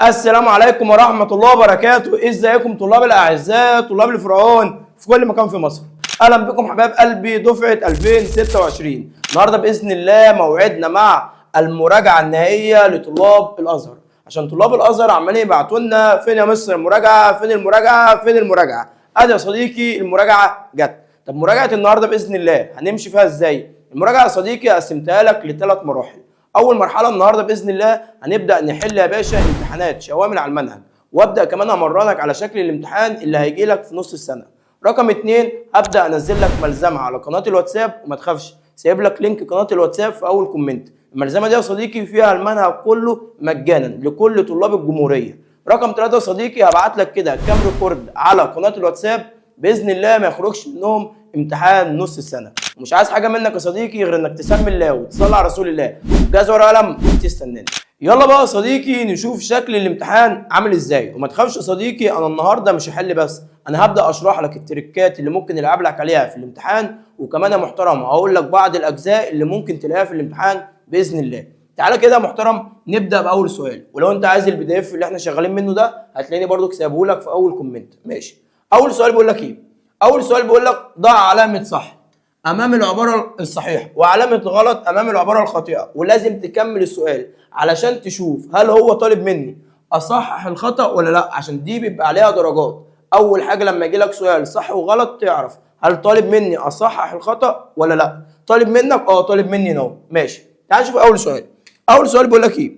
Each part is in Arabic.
السلام عليكم ورحمة الله وبركاته. ازيكم طلاب الأعزاء، طلاب الفرعون في كل مكان في مصر. أهلا بكم حبايب قلبي دفعة 2026. النهارده بإذن الله موعدنا مع المراجعة النهائية لطلاب الأزهر، عشان طلاب الأزهر عمالين يبعتوا لنا فين يا مستر المراجعة، فين المراجعة، فين المراجعة. أدي يا صديقي المراجعة جت. طب مراجعة النهارده بإذن الله هنمشي فيها إزاي؟ المراجعة يا صديقي قسمتها لك لثلاث مراحل. اول مرحله النهارده باذن الله هنبدا نحل يا باشا امتحانات شوامل على المنهج، وابدا كمان امرنك على شكل الامتحان اللي هيجي لك في نص السنه. رقم 2 هبدا انزل لك ملزمه على قناه الواتساب، وما تخافش سايب لك لينك قناه الواتساب في اول كومنت. الملزمه دي يا صديقي فيها المنهج كله مجانا لكل طلاب الجمهوريه. رقم 3 يا صديقي هبعت لك كده كام ريكورد على قناه الواتساب باذن الله ما يخرجش منهم امتحان نص السنه. ومش عايز حاجه منك يا صديقي غير انك تسمي الله وتصلي على رسول الله وجهز ورقه وقلم وتستناني. يلا بقى يا صديقي نشوف شكل الامتحان عامل ازاي. وما تخافش يا صديقي انا النهارده مش هحل بس، انا هبدا اشرح لك التريكات اللي ممكن يلعب لك عليها في الامتحان، وكمان يا محترم هقول لك بعض الاجزاء اللي ممكن تلاقيها في الامتحان باذن الله. تعالى كده يا محترم نبدا باول سؤال، ولو انت عايز البي دي اف اللي احنا شغالين منه ده هتلاقيني برضو سايبه لك في اول كومنت. ماشي. اول سؤال بيقول لك ايه؟ اول سؤال بيقول لك ضع علامه صح امام العباره الصحيحه وعلامه غلط امام العباره الخاطئه، ولازم تكمل السؤال علشان تشوف هل هو طالب مني اصحح الخطا ولا لا، عشان دي بيبقى عليها درجات. اول حاجه لما يجي لك سؤال صح وغلط تعرف هل طالب مني اصحح الخطا ولا لا. طالب منك طالب مني نو. ماشي. تعال نشوف اول سؤال. اول سؤال بيقول لك ايه؟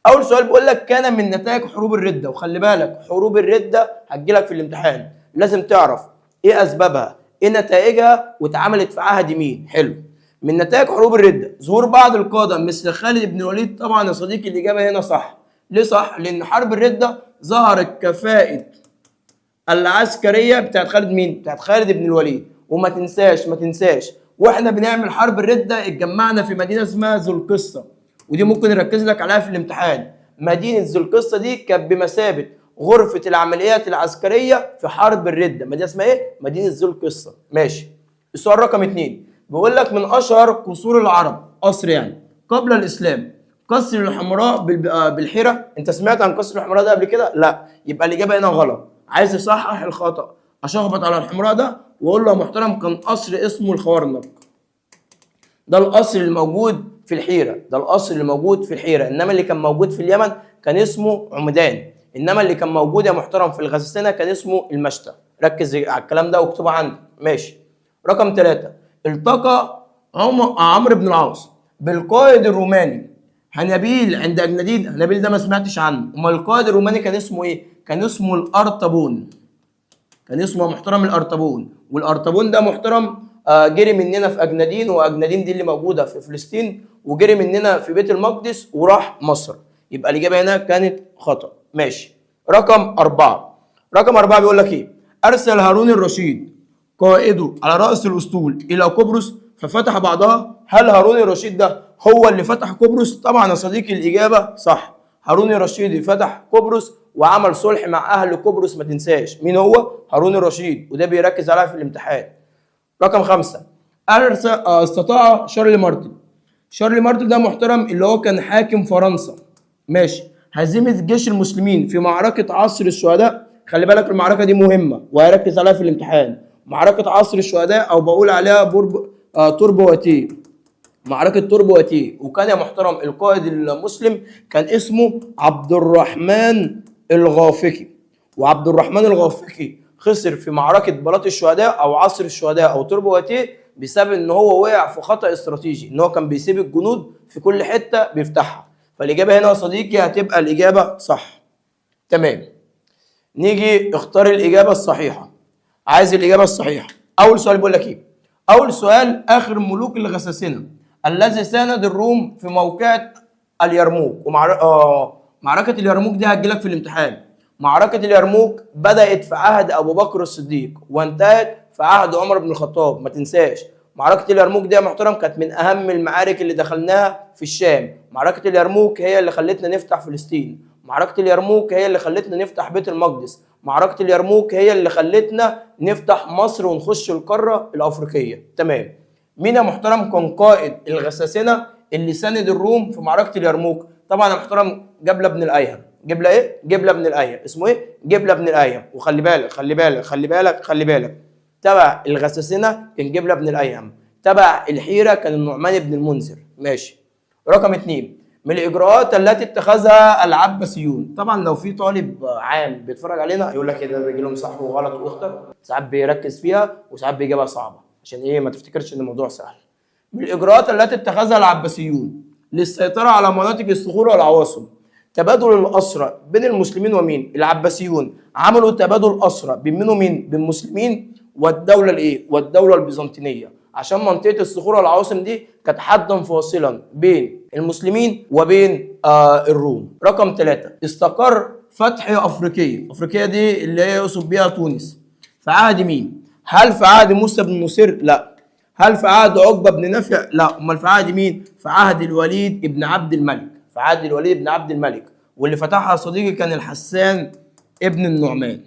اول سؤال بيقول لك كان من نتائج حروب الرده، وخلي بالك حروب الرده هتجي لك في الامتحان، لازم تعرف ايه اسبابها، ايه نتائجها، واتعملت في عهد مين. حلو. من نتائج حروب الرده ظهور بعض القاده مثل خالد بن الوليد. طبعا يا صديقي الاجابه هنا صح. ليه صح؟ لان حرب الرده ظهرت كفاءه العسكريه بتاعت خالد مين؟ بتاعت خالد بن الوليد. وما تنساش ما تنساش واحنا بنعمل حرب الرده اتجمعنا في مدينه اسمها ذو القصه، ودي ممكن نركز لك عليها في الامتحان. مدينه ذو القصه دي كانت بمثابه غرفة العمليات العسكرية في حرب الردة. مدينة اسمها ايه؟ مدينة ذو القصة. ماشي. السؤال رقم 2 بيقول لك من أشهر قصور العرب، قصر يعني قبل الإسلام، قصر الحمراء بالحيرة. أنت سمعت عن قصر الحمراء ده قبل كده؟ لا، يبقى الإجابة هنا غلط. عايز تصحح الخطأ أشخبط على الحمراء ده وأقول له يا محترم كان قصر اسمه الخوارنق. ده القصر اللي موجود في الحيرة، ده القصر اللي موجود في الحيرة، إنما اللي كان موجود في اليمن كان اسمه عمدان، انما اللي كان موجود يا محترم في الغساسنه كان اسمه المشتى. ركز على الكلام ده واكتبه عندك. ماشي. رقم 3 التقى عمرو بن العاص بالقائد الروماني هنبيل عند اجنادين. هنبيل ده ما سمعتش عنه. امال القائد الروماني كان اسمه ايه؟ كان اسمه الارطبون. كان اسمه يا محترم الارطبون. والارطبون ده محترم جري مننا في اجنادين، واجنادين دي اللي موجوده في فلسطين، وجري مننا في بيت المقدس وراح مصر. يبقى الاجابه هنا كانت خطأ. ماشي. رقم 4. رقم 4 بيقول لك ايه؟ ارسل هارون الرشيد قائده على راس الاسطول الى قبرص ففتح بعضها. هل هارون الرشيد ده هو اللي فتح قبرص؟ طبعا يا صديقي الاجابه صح. هارون الرشيد فتح قبرص وعمل صلح مع اهل قبرص. ما تنساش مين هو هارون الرشيد، وده بيركز عليها في الامتحان. رقم 5 استطاع شارل مارتن. شارل مارتن ده محترم اللي هو كان حاكم فرنسا. ماشي. هزيمة جيش المسلمين في معركة عصر الشهداء. خلي بالك المعركة دي مهمة وهركز عليها في الامتحان. معركة عصر الشهداء أو بقول عليها توربواتيه. معركة توربواتيه. وكان يا محترم القائد المسلم كان اسمه عبد الرحمن الغافقي. وعبد الرحمن الغافقي خسر في معركة بلاط الشهداء أو عصر الشهداء أو توربواتيه بسبب إن هو وقع في خطأ استراتيجي، إن هو كان بيسيب الجنود في كل حتة بيفتحها. فالإجابة هنا يا صديقي هتبقى الإجابة صح. تمام. نيجي اختار الإجابة الصحيحة. عايز الإجابة الصحيحة. أول سؤال بيقول لك إيه؟ أول سؤال آخر ملوك الغساسنة الذي ساند الروم في موقعة اليرموك. معركة اليرموك دي هتجيلك في الامتحان. معركة اليرموك بدأت في عهد أبو بكر الصديق وانتهت في عهد عمر بن الخطاب. ما تنساش معركة اليرموك دي يا محترم كانت من أهم المعارك اللي دخلناها في الشام. معركة اليرموك هي اللي خلتنا نفتح فلسطين. معركة اليرموك هي اللي خلتنا نفتح بيت المقدس. معركة اليرموك هي اللي خلتنا نفتح مصر ونخش القارة الأفريقية. تمام. مين يا محترم كان قائد الغساسنة اللي ساند الروم في معركة اليرموك؟ طبعا يا محترم جبلة بن الأيهم. جبلة ايه؟ جبلة بن الايهم. اسمه ايه؟ جبلة بن الايهم. وخلي بالك خلي بالك خلي بالك خلي بالك، تبع الغساسنة كان جبلة بن الايهم، تبع الحيرة كان النعمان بن المنذر. ماشي. رقم 2، من الاجراءات التي اتخذها العباسيون. طبعا لو في طالب عام بيتفرج علينا يقول لك ايه ده بيجي لهم صح وغلط ويختار، ساعات بيركز فيها وساعات بيجيبها صعبه، عشان ايه ما تفتكرش ان الموضوع سهل. من الاجراءات التي اتخذها العباسيون للسيطره على مناطق الصخور والعواصم، تبادل الاسرى بين المسلمين ومين؟ العباسيون عملوا تبادل اسرى بين مين ومين؟ بين المسلمين والدوله الايه؟ والدوله البيزنطينيه، عشان منطقه الصخور والعواصم دي كانت حدا فاصلا بين المسلمين وبين الروم. رقم 3، استقر فتح افريقيا دي اللي هي يقصد بيها تونس، في عهد مين؟ هل في عهد موسى بن نصير؟ لا. هل في عهد عقبه بن نافع؟ لا. امال في عهد مين؟ في عهد الوليد ابن عبد الملك، في عهد الوليد ابن عبد الملك، واللي فتحها صديقي كان الحسان ابن النعمان.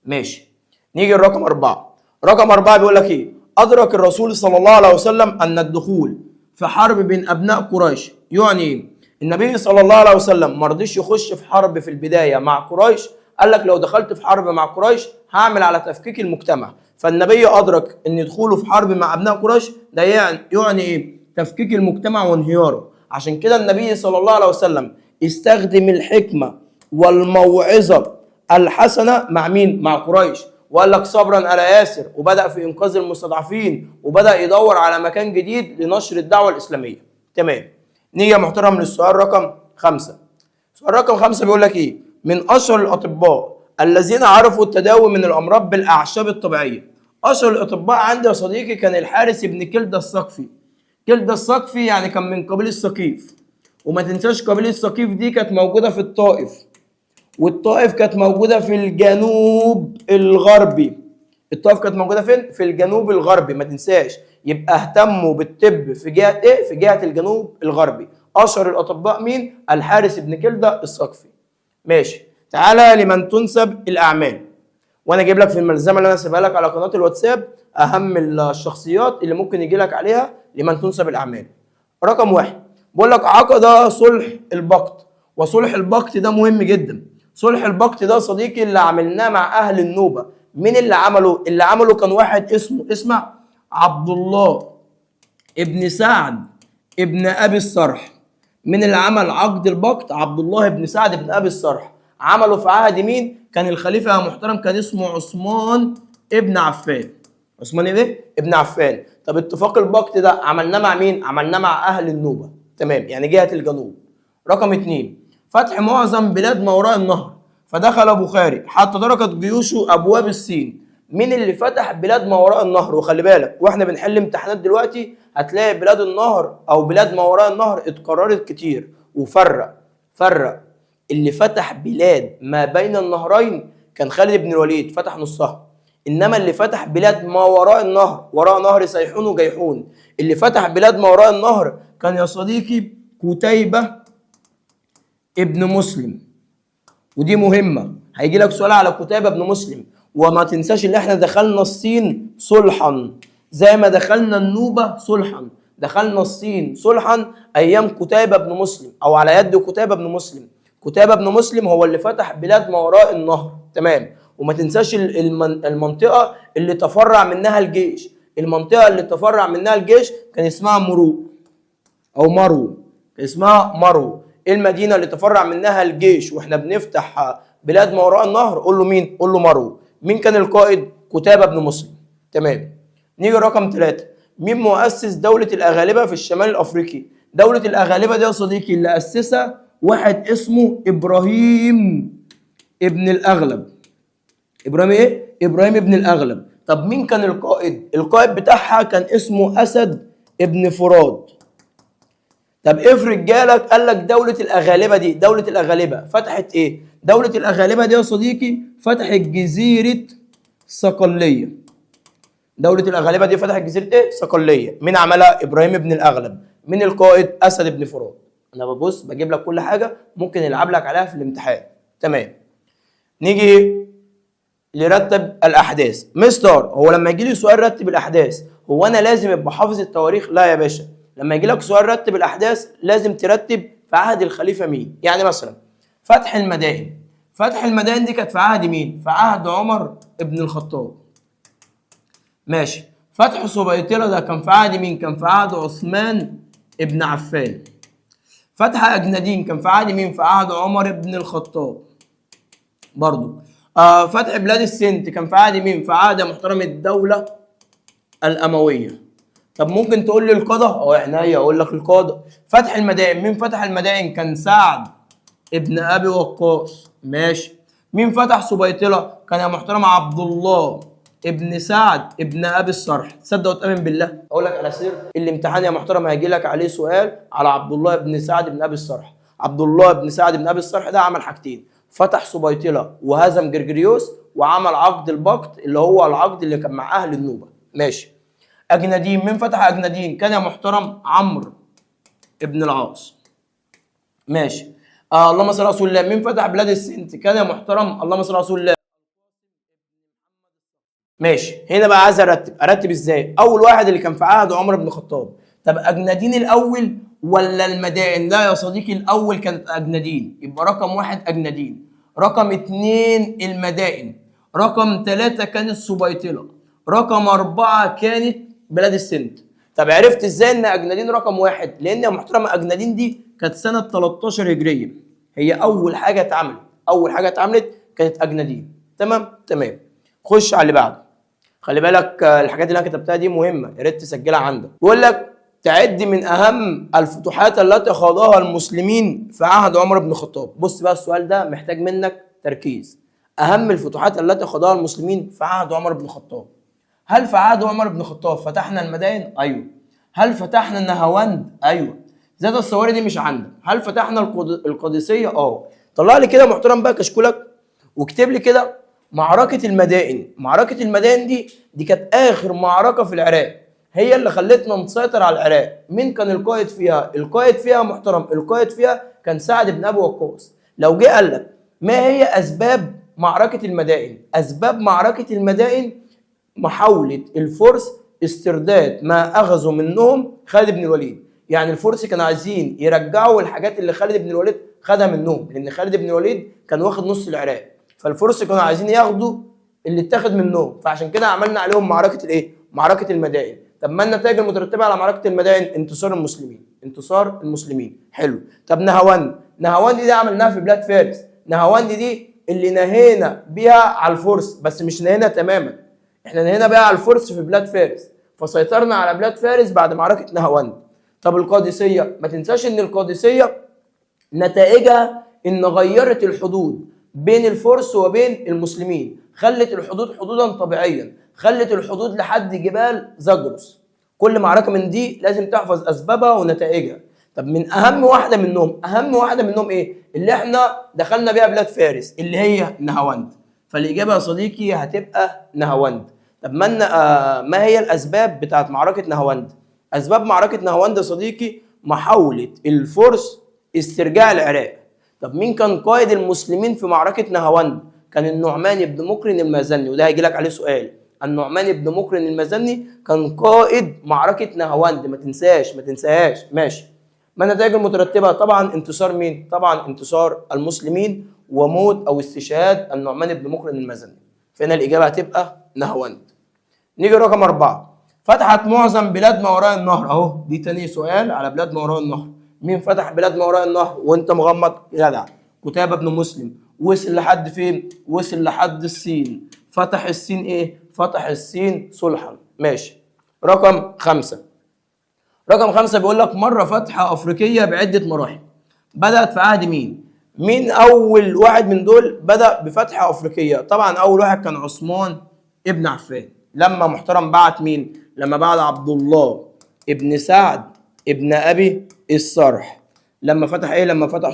ماشي. نيجي لرقم 4. رقم 4 بيقول لك ايه؟ أدرك الرسول صلى الله عليه وسلم أن الدخول في حرب بين أبناء قريش يعني إيه؟ النبي صلى الله عليه وسلم ما رضيش يخش في حرب في البداية مع قريش، قال لك لو دخلت في حرب مع قريش هعمل على تفكيك المجتمع، فالنبي أدرك أن دخوله في حرب مع أبناء قريش ده يعني إيه؟ تفكيك المجتمع وانهياره. عشان كده النبي صلى الله عليه وسلم استخدم الحكمة والموعظة الحسنة مع مين؟ مع قريش، وقال لك صبرا على ياسر، وبدأ في إنقاذ المستضعفين، وبدأ يدور على مكان جديد لنشر الدعوة الإسلامية. تمام. نيجي يا محترم للسؤال رقم 5. السؤال رقم 5 بيقول لك إيه؟ من أشهر الأطباء الذين عرفوا التداوي من الأمراض بالأعشاب الطبيعية. أشهر الأطباء عندي يا صديقي كان الحارس بن كلدة الثقفي. كلدة الثقفي يعني كان من قبيلة ثقيف، وما تنساش قبيلة ثقيف دي كانت موجودة في الطائف، والطائف كانت موجودة في الجنوب الغربي. الطائف كانت موجودة فين؟ في الجنوب الغربي، ما تنساش. يبقى اهتموا بالطب في جهة ايه؟ في جهة الجنوب الغربي. اشهر الاطباء مين؟ الحارس بن كلدة الثقفي. ماشي. تعالى لمن تنسب الاعمال، وانا جايب لك في الملزمة اللي انا سيبها لك على قناة الواتساب اهم الشخصيات اللي ممكن يجي لك عليها لمن تنسب الاعمال. رقم 1 بقول لك عقد صلح البقت، وصلح البقت ده مهم جدا. صلح البقت ده صديقي اللي عملناه مع اهل النوبه. مين اللي عمله؟ اللي عمله كان واحد اسمع عبد الله ابن سعد ابن ابي الصرح. من اللي عمل عقد البقت؟ عبد الله ابن سعد ابن ابي الصرح. عمله في عهد مين؟ كان الخليفه يا محترم كان اسمه عثمان ابن عفان. عثمان ايه؟ ابن عفان. طب اتفاق البقت ده عملناه مع مين؟ عملناه مع اهل النوبه. تمام، يعني جهه الجنوب. رقم 2 فتح معظم بلاد ما وراء النهر، فدخل بخاري حتى دركت جيوشه ابواب الصين. مين اللي فتح بلاد ما وراء النهر؟ وخلي بالك واحنا بنحل امتحانات دلوقتي هتلاقي بلاد النهر او بلاد ما وراء النهر اتكررت كتير. فرق اللي فتح بلاد ما بين النهرين كان خالد بن الوليد، فتح نصها. انما اللي فتح بلاد ما وراء النهر، وراء نهر سيحون وجيحون، اللي فتح بلاد ما وراء النهر كان يا صديقي قتيبة ابن مسلم. ودي مهمة، هيجي لك سؤال على قتيبة ابن مسلم. وما تنساش ان احنا دخلنا الصين صلحا زي ما دخلنا النوبة صلحا. دخلنا الصين صلحا ايام قتيبة ابن مسلم او على يد قتيبة ابن مسلم. قتيبة ابن مسلم هو اللي فتح بلاد ما وراء النهر. تمام. وما تنساش المنطقة اللي تفرع منها الجيش. المنطقة اللي تفرع منها الجيش كان اسمها مرو او مرو، كان اسمها مرو. المدينة اللي تفرع منها الجيش واحنا بنفتح بلاد ما وراء النهر قول له مين؟ قول له مرو. مين كان القائد؟ قتيبة بن مسلم. تمام. نيجي رقم 3 مين مؤسس دولة الأغالبة في الشمال الأفريقي؟ دولة الأغالبة دي يا صديقي اللي أسسها واحد اسمه إبراهيم ابن الأغلب. إبراهيم إيه؟ إبراهيم ابن الأغلب. طب مين كان القائد؟ القائد بتاعها كان اسمه أسد ابن فراد. طب افرض جالك قال لك دولة الأغالبة دي، دولة الأغالبة فتحت إيه؟ دولة الأغالبة دي يا صديقي فتحت جزيرة صقلية. دولة الأغالبة دي فتحت جزيرة إيه؟ صقلية. مين عملها؟ إبراهيم ابن الأغلب. مين القائد؟ أسد ابن فراد. أنا ببص بجيب لك كل حاجة ممكن يلعب لك عليها في الامتحان. تمام. نيجي لرتب الأحداث. مستر هو لما يجي لي سؤال رتب الأحداث هو أنا لازم أبقى حافظ التواريخ؟ لا يا باشا. لما يجي لك سؤال رتب الأحداث لازم ترتب في عهد الخليفة مين. يعني مثلا فتح المدائن. فتح المدائن دي كانت في عهد مين؟ في عهد عمر ابن الخطاب. ماشي. فتح سبيطرة ده كان في عهد مين؟ كان في عهد عثمان ابن عفان. فتح أجنادين كان في عهد مين؟ في عهد عمر ابن الخطاب برضو. فتح بلاد السند كان في عهد مين؟ في عهد محترم الدولة الأموية. طب ممكن تقول لي القضاء؟ عينيا اقول لك القضاء. فتح المدائن، مين فتح المدائن؟ كان سعد ابن ابي وقاص. ماشي. مين فتح سبيطرة؟ كان يا محترم عبد الله ابن سعد ابن ابي الصرح. تصدق وتامن بالله؟ اقول لك على سر الامتحان يا محترم هيجي لك عليه سؤال على عبد الله ابن سعد ابن ابي الصرح. عبد الله ابن سعد ابن ابي الصرح ده عمل حاجتين: فتح سبيطرة وهزم جرجريوس، وعمل عقد البقت اللي هو العقد اللي كان مع اهل النوبة. ماشي. أجنادين، مين فتح أجنادين؟ كان يا محترم عمرو ابن العاص. ماشي. اللهم صل على رسول الله. مين فتح بلاد السند؟ كان يا محترم اللهم صل على رسول الله. ماشي. هنا بقى عايز أرتب إزاي؟ أول واحد اللي كان في عهد عمر بن الخطاب. طب أجنادين الأول ولا المدائن؟ لا يا صديقي، الأول كانت أجنادين، يبقى رقم واحد أجنادين. رقم اتنين المدائن. رقم ثلاثة كانت سبيطرة. رقم أربعة كانت بلاد السند. طب عرفت ازاي ان اجنادين رقم واحد؟ لان يا محترم اجنادين دي كانت سنه 13 هجريه، هي اول حاجه اتعملت كانت اجنادين. تمام. خش على اللي بعده. خلي بالك الحاجات اللي انا كتبتها دي مهمه، يا ريت تسجلها عندك. بيقول لك تعد من اهم الفتوحات التي خاضها المسلمين في عهد عمر بن الخطاب. بص بقى السؤال ده محتاج منك تركيز. اهم الفتوحات التي خاضها المسلمين في عهد عمر بن الخطاب. هل في عهد عمر بن الخطاب فتحنا المدائن؟ ايوه. هل فتحنا النهاوند؟ ايوه. زاد الصواري دي مش عندك. هل فتحنا القادسيه؟ طلع لي كده محترم بقى كشكولك واكتب لي كده معركه المدائن. معركه المدائن دي كانت اخر معركه في العراق، هي اللي خلتنا نسيطر على العراق. مين كان القائد فيها؟ القائد فيها محترم، القائد فيها كان سعد بن ابي وقاص. لو جه قال لك ما هي اسباب معركه المدائن؟ اسباب معركه المدائن محاولة الفرس استرداد ما أخذوا منهم خالد بن الوليد. يعني الفرس كانوا عايزين يرجعوا الحاجات اللي خالد بن الوليد خدها منهم، لأن خالد بن الوليد كان واخد نص العراق، فالفرس كانوا عايزين ياخدوا اللي اتاخد منهم، فعشان كده عملنا عليهم معركة الإيه؟ معركة المدائن. طب ما النتائج المترتبة على معركة المدائن؟ انتصار المسلمين. حلو. طب نهاوند دي عملناها في بلاد فارس. نهاوند دي اللي نهينا بيها على الفرس، بس مش نهينا تماما، احنا نهينا بقى على الفرس في بلاد فارس، فسيطرنا على بلاد فارس بعد معركة نهاوند. طب القادسية، ما تنساش ان القادسية نتائجها ان غيرت الحدود بين الفرس وبين المسلمين، خلت الحدود حدودا طبيعيا، خلت الحدود لحد جبال زاجرس. كل معركة من دي لازم تحفظ اسبابها ونتائجها. طب من اهم واحدة منهم ايه؟ اللي احنا دخلنا بيها بلاد فارس، اللي هي نهاوند. فالإجابة يا صديقي هتبقى نهاوند. طب ما هي الأسباب بتاعت معركة نهاوند؟ أسباب معركة نهاوند يا صديقي محاولة الفرس استرجاع العراق. طب مين كان قائد المسلمين في معركة نهاوند؟ كان النعمان بن مقرن المازني، وده هيجي لك عليه سؤال. النعمان بن مقرن المازني كان قائد معركة نهاوند، ما تنساهاش. ماشي. ما النتائج المترتبة؟ طبعا انتصار مين؟ طبعا انتصار المسلمين وموت او استشهاد النعمان بن مقرن المازني. فهنا الاجابه هتبقى نهاوند. نيجي رقم 4. فتحت معظم بلاد ما وراء النهر. اهو دي تاني سؤال على بلاد ما وراء النهر. مين فتح بلاد ما وراء النهر وانت مغمض؟ جدع، قتيبة بن مسلم. وصل لحد فين؟ وصل لحد الصين. فتح الصين ايه؟ فتح الصين صلحا. ماشي. رقم 5 بيقول لك مر فتحة افريقيه بعده مراحل. بدات في عهد مين اول واحد من دول بدأ بفتح افريقيا؟ طبعا اول واحد كان عثمان ابن عفان. لما محترم بعت مين؟ لما بعت عبد الله ابن سعد ابن ابي الصرح. لما فتح ايه؟ لما فتح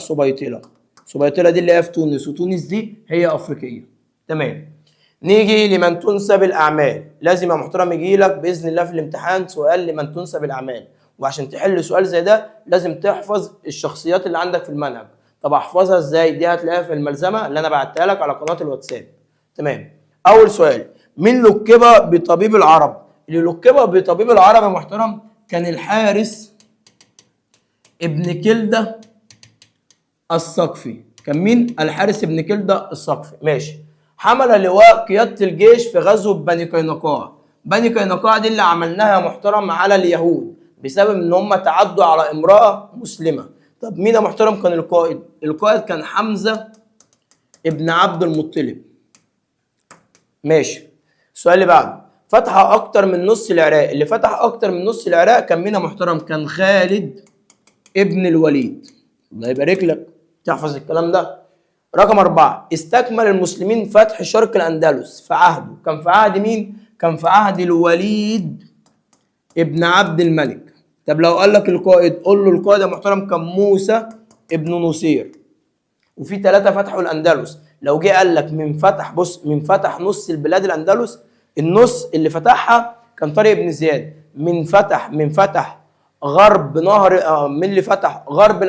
سبيطرة دي اللي هي في تونس، وتونس دي هي افريقيا. تمام. نيجي لمن تنسب الاعمال. لازم يا محترم يجي لك باذن الله في الامتحان سؤال لمن تنسب الاعمال، وعشان تحل سؤال زي ده لازم تحفظ الشخصيات اللي عندك في المنهج. طب احفظها ازاي؟ دي هتلاقيها في الملزمه اللي انا بعتها لك على قناه الواتساب. تمام. اول سؤال: مين لقب بطبيب العرب؟ اللي لقب بطبيب العرب يا محترم كان الحارس ابن كلده الثقفي. كان مين؟ الحارث بن كلدة الثقفي. ماشي. حمل لواء قيادة الجيش في غزوة بني قينقاع. بني قينقاع دي اللي عملناها محترم على اليهود بسبب ان هم تعدوا على امرأة مسلمة. طب مين يا محترم كان القائد؟ القائد كان حمزة ابن عبد المطلب. ماشي. السؤال اللي بعده، فتح اكتر من نص العراق. اللي فتح اكتر من نص العراق كان مين يا محترم؟ كان خالد ابن الوليد. الله يبارك لك تحفظ الكلام ده. رقم 4، استكمل المسلمين فتح شرق الأندلس في عهده. كان في عهد مين؟ كان في عهد الوليد ابن عبد الملك. طب لو قال لك القائد، قول له القائد يا محترم كان موسى ابن نصير. وفي 3 فتحوا الأندلس. لو جه قال لك من فتح، بص، من فتح نص البلاد الأندلس، النص اللي فتحها كان طارق بن زياد. من فتح غرب نهر، من اللي فتح غرب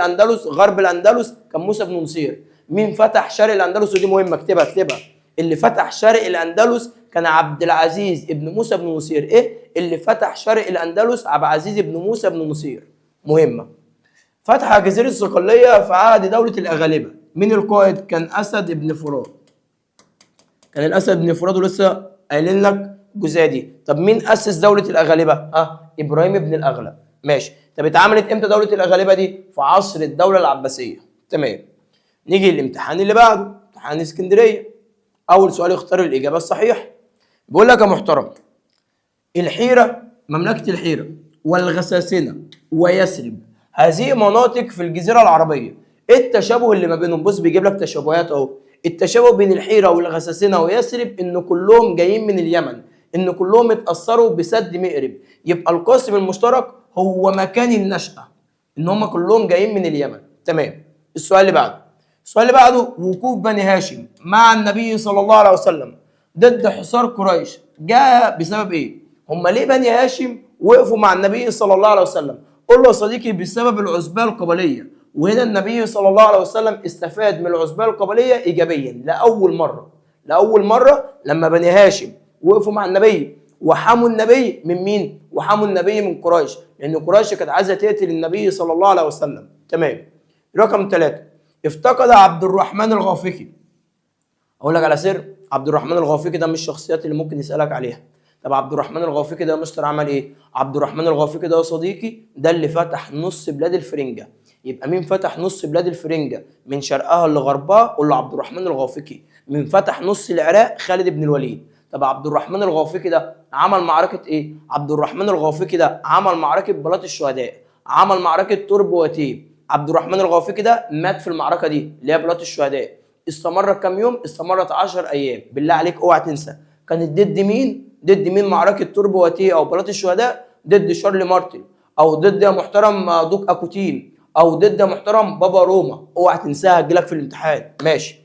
الأندلس كان موسى بن نصير. مين فتح شرق الاندلس؟ ودي مهمه، اكتبها. اللي فتح شرق الاندلس كان عبد العزيز ابن موسى بن نصير. ايه اللي فتح شرق الاندلس؟ عبد العزيز ابن موسى بن نصير. مهمه. فتح جزيره الصقليه في عهد دوله الاغالبه. مين القائد؟ كان اسد ابن فراد. كان الاسد بن فراد، ولسه قايلين لك الجزئيه دي. طب مين اسس دوله الاغالبه؟ ابراهيم بن الاغلب. ماشي. طب اتعملت امتى دوله الاغالبه دي؟ في عصر الدوله العباسيه. تمام. نيجي للامتحان اللي بعده، امتحان اسكندريه. اول سؤال اختار الاجابه الصحيحه. بيقول لك يا محترم، الحيره، مملكه الحيره والغساسنه ويثرب، هذه مناطق في الجزيره العربيه. ايه التشابه اللي ما بينهم؟ بص بيجيب لك تشابهات اهو. التشابه بين الحيره والغساسنه ويثرب ان كلهم جايين من اليمن، ان كلهم اتاثروا بسد مأرب. يبقى القاسم المشترك هو مكان النشأة، ان هم كلهم جايين من اليمن. تمام. السؤال اللي بعده، وقوف بني هاشم مع النبي صلى الله عليه وسلم ضد حصار قريش جاء بسبب ايه؟ هم ليه بني هاشم وقفوا مع النبي صلى الله عليه وسلم؟ قول له يا صديقي بسبب العزبة القبلية. وهنا النبي صلى الله عليه وسلم استفاد من العزبة القبلية ايجابيا لأول مرة لما بني هاشم وقفوا مع النبي وحموا النبي من مين؟ وحموا النبي من قريش، لأن قريش كانت عايزة تقتل النبي صلى الله عليه وسلم. تمام. رقم 3، افتقد عبد الرحمن الغافقي. اقول لك على سر، عبد الرحمن الغافقي ده من الشخصيات اللي ممكن يسالك عليها. طب عبد الرحمن الغافقي ده يا مستر عمل ايه؟ عبد الرحمن الغافقي ده يا صديقي ده اللي فتح نص بلاد الفرنجه. يبقى مين فتح نص بلاد الفرنجه من شرقها لغربها؟ قول له عبد الرحمن الغافقي. مين فتح نص العراق؟ خالد بن الوليد. طب عبد الرحمن الغافقي ده عمل معركه ايه؟ عبد الرحمن الغافقي ده عمل معركه بلاط الشهداء، عمل معركه ترب وتيب. عبد الرحمن الغافقي ده مات في المعركه دي اللي هي بلاط الشهداء. استمرت كام يوم؟ استمرت 10 ايام. بالله عليك اوعى تنسى، كانت ضد مين؟ ضد مين معركه ترب وتيه او بلاط الشهداء؟ ضد شارل مارتن، او ضد يا محترم دوك اكوتين، او ضد يا محترم بابا روما. اوعى تنساها هتجيلك في الامتحان. ماشي.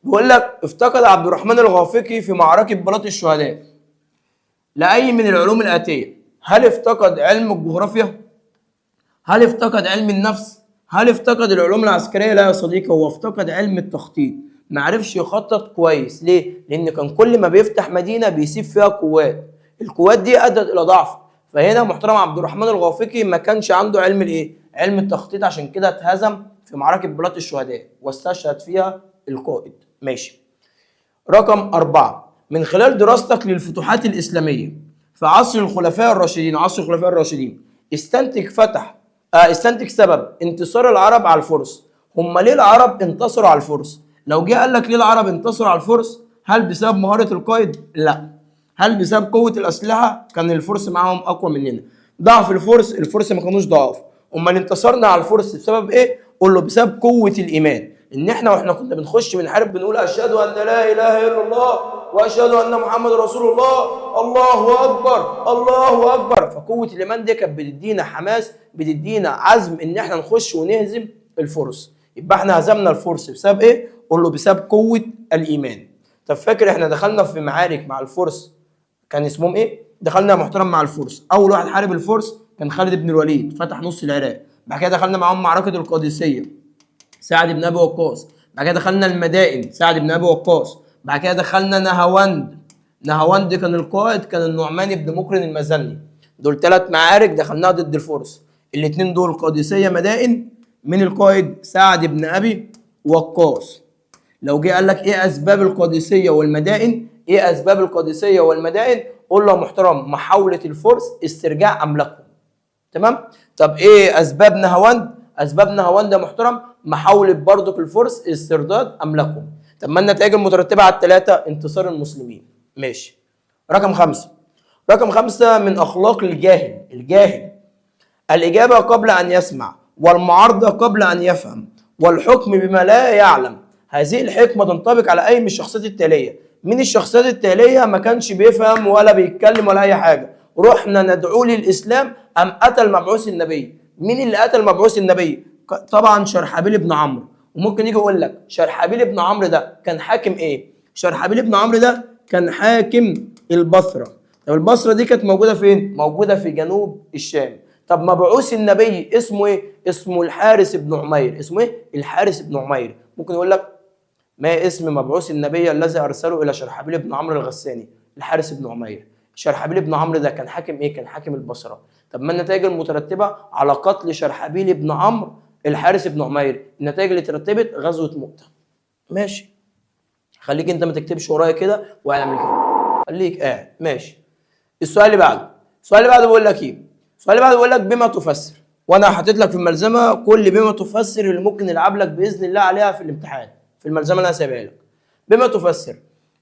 بيقول لك افتقد عبد الرحمن الغافقي في معركه بلاط الشهداء لاي من العلوم الاتيه؟ هل افتقد علم الجغرافيا؟ هل افتقد علم النفس؟ هل افتقد العلوم العسكريه؟ لا يا صديقي، هو افتقد علم التخطيط. ما عرفش يخطط كويس. ليه؟ لان كان كل ما بيفتح مدينه بيسيب فيها قوات، القوات دي ادت الى ضعف. فهنا محترم عبد الرحمن الغافقي ما كانش عنده علم الايه؟ علم التخطيط، عشان كده اتهزم في معركه بلاط الشهداء واستشهد فيها القائد. ماشي. رقم 4، من خلال دراستك للفتوحات الاسلاميه في عصر الخلفاء الراشدين، استنتج سبب انتصار العرب على الفرس. هم ليه العرب انتصروا على الفرس؟ لو جه قال لك ليه العرب انتصروا على الفرس، هل بسبب مهارة القائد؟ لا. هل بسبب قوة الأسلحة؟ كان الفرس معاهم أقوى مننا. ضعف الفرس ما كانوش ضعاف. امال انتصرنا على الفرس بسبب ايه؟ قول له بسبب قوة الإيمان. إن واحنا كنا بنخش بنحارب بنقول أشهد أن لا إله إلا الله وأشهد أن محمد رسول الله، الله أكبر الله أكبر. فقوة الإيمان دي كانت بتدينا حماس، بتدينا عزم إن احنا نخش ونهزم الفرس. يبقى احنا هزمنا الفرس بسبب ايه؟ قول له بسبب قوة الإيمان. طب فاكر احنا دخلنا في معارك مع الفرس كان اسمهم ايه؟ دخلنا محترم مع الفرس. أول واحد حارب الفرس كان خالد بن الوليد، فتح نص العراق. بعد كده دخلنا معاهم معركة القادسية، سعد بن أبي وقاص. بعد كده دخلنا المدائن، سعد بن أبي وقاص. بعد كده دخلنا نهاوند كان القائد كان النعمان بن مقرن المزني. دول 3 معارك دخلناها ضد الفرس. الاثنين دول قادسية مدائن. من القائد؟ سعد بن أبي وقاص. لو جه قال لك ايه اسباب القادسيه والمدائن، ايه اسباب القادسيه والمدائن، قول له يا محترم محاوله الفرس استرجاع املاكهم. تمام؟ طب ايه اسباب نهاوند؟ اسباب نهاوند يا محترم محاوله برضك الفرس استرداد املاكهم. طب ما النتائج المترتبه على الثلاثه؟ انتصار المسلمين. ماشي. رقم 5. رقم 5 من اخلاق الجاهل. الجاهل الاجابه قبل ان يسمع، والمعارضه قبل ان يفهم، والحكم بما لا يعلم. هذه الحكمه تنطبق على اي من الشخصيات التاليه. مين الشخصيات التاليه ما كانش بيفهم ولا بيتكلم ولا اي حاجه؟ رحنا ندعو للاسلام ام قتل مبعوث النبي. مين اللي قتل مبعوث النبي؟ طبعا شرحبيل بن عمرو. وممكن يجي يقول لك شرحبيل بن عمرو ده كان حاكم ايه؟ شرحبيل بن عمرو ده كان حاكم البصره. طب البصره دي كانت موجوده فين؟ موجوده في جنوب الشام. طب مبعوث النبي اسمه ايه؟ اسمه الحارث بن عمير. اسمه ايه؟ الحارث بن عمير. ممكن يقول لك ما اسم مبعوث النبي الذي ارسله الى شرحبيل بن عمرو الغساني؟ الحارث بن عمير. شرحبيل بن عمرو ده كان حاكم ايه؟ كان حاكم البصره. طب ما النتائج المترتبه على قتل شرحبيل بن عمرو الحارث بن عمير؟ النتائج اللي ترتبت غزوه مؤتة. ماشي. خليك انت ما تكتبش ورايا كده واعمل كده، خليك قاعد. ماشي. السؤال اللي بعده. السؤال اللي بعده بيقول لك ايه؟ السؤال اللي بعده بيقول لك بما تفسر. وانا حاطط لك في الملزمه كل بما تفسر اللي ممكن نلعب لك باذن الله عليها في الامتحان، في الملزمه اللي انا سايبها لك. بما تفسر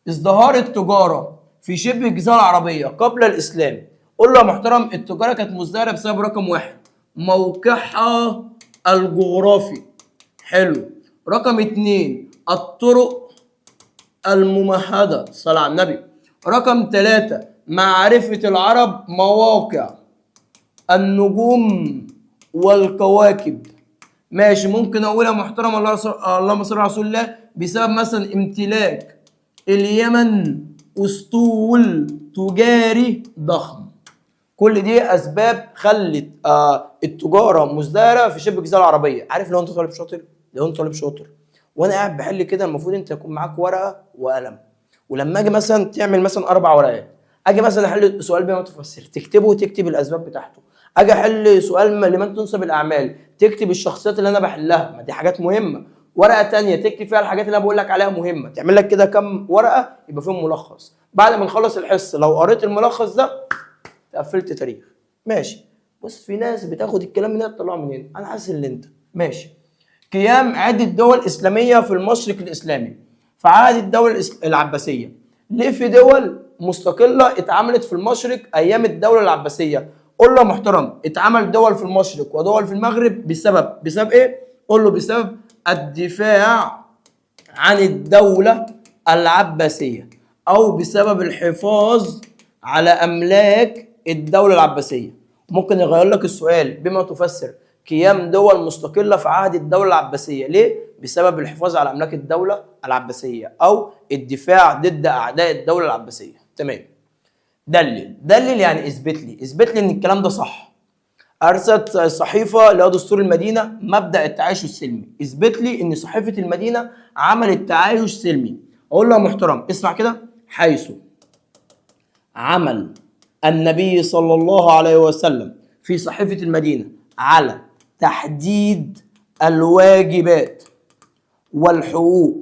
ازدهار التجاره في شبه الجزيره العربيه قبل الاسلام. قول له يا محترم التجاره كانت مزدهره بسبب رقم 1 موقعها الجغرافي. حلو. رقم 2 الطرق الممهده، صلاه على النبي. رقم 3 معرفه العرب مواقع النجوم والكواكب. ماشي. ممكن اقول يا محترم اللهم صل على رسول الله بسبب مثلا امتلاك اليمن اسطول تجاري ضخم. كل دي اسباب خلت التجاره مزدهره في شبه الجزيره العربيه. عارف لو انت طالب شاطر، لو انت طالب شاطر وانا قاعد بحل كده، المفروض انت يكون معاك ورقه وقلم، ولما اجي مثلا تعمل مثلا 4 ورقات، اجي مثلا احل سؤال بما تفسر تكتبه وتكتب الاسباب بتاعته، اجي احل سؤال لمن تنسب الاعمال تكتب الشخصيات اللي انا بحلها، ما دي حاجات مهمه. ورقه ثانيه تكتب فيها الحاجات اللي انا بقول لك عليها مهمه. تعمل لك كده كم ورقه يبقى فيهم ملخص. بعد ما نخلص الحصه لو قريت الملخص ده قفلت تاريخ. ماشي. بص في ناس بتاخد الكلام من هنا تطلعه من هنا، انا حاسس ان انت ماشي. قيام عده دول اسلاميه في المشرق الاسلامي في عهد الدوله العباسيه. ليه في دول مستقله اتعملت في المشرق ايام الدوله العباسيه؟ قول له يا محترم اتعمل دول في المشرق ودول في المغرب بسبب ايه؟ قول له بسبب الدفاع عن الدوله العباسيه، او بسبب الحفاظ على املاك الدوله العباسيه. ممكن يغير لك السؤال بما تفسر قيام دول مستقله في عهد الدوله العباسيه. ليه؟ بسبب الحفاظ على املاك الدوله العباسيه او الدفاع ضد اعداء الدوله العباسيه. تمام. دلل يعني اثبت لي ان الكلام ده صح. ارست الصحيفه اللي هو دستور المدينه مبدا التعايش السلمي. اثبت لي ان صحيفه المدينه عملت تعايش سلمي. اقول له يا محترم اسمع كده. حيث عمل النبي صلى الله عليه وسلم في صحيفه المدينه على تحديد الواجبات والحقوق.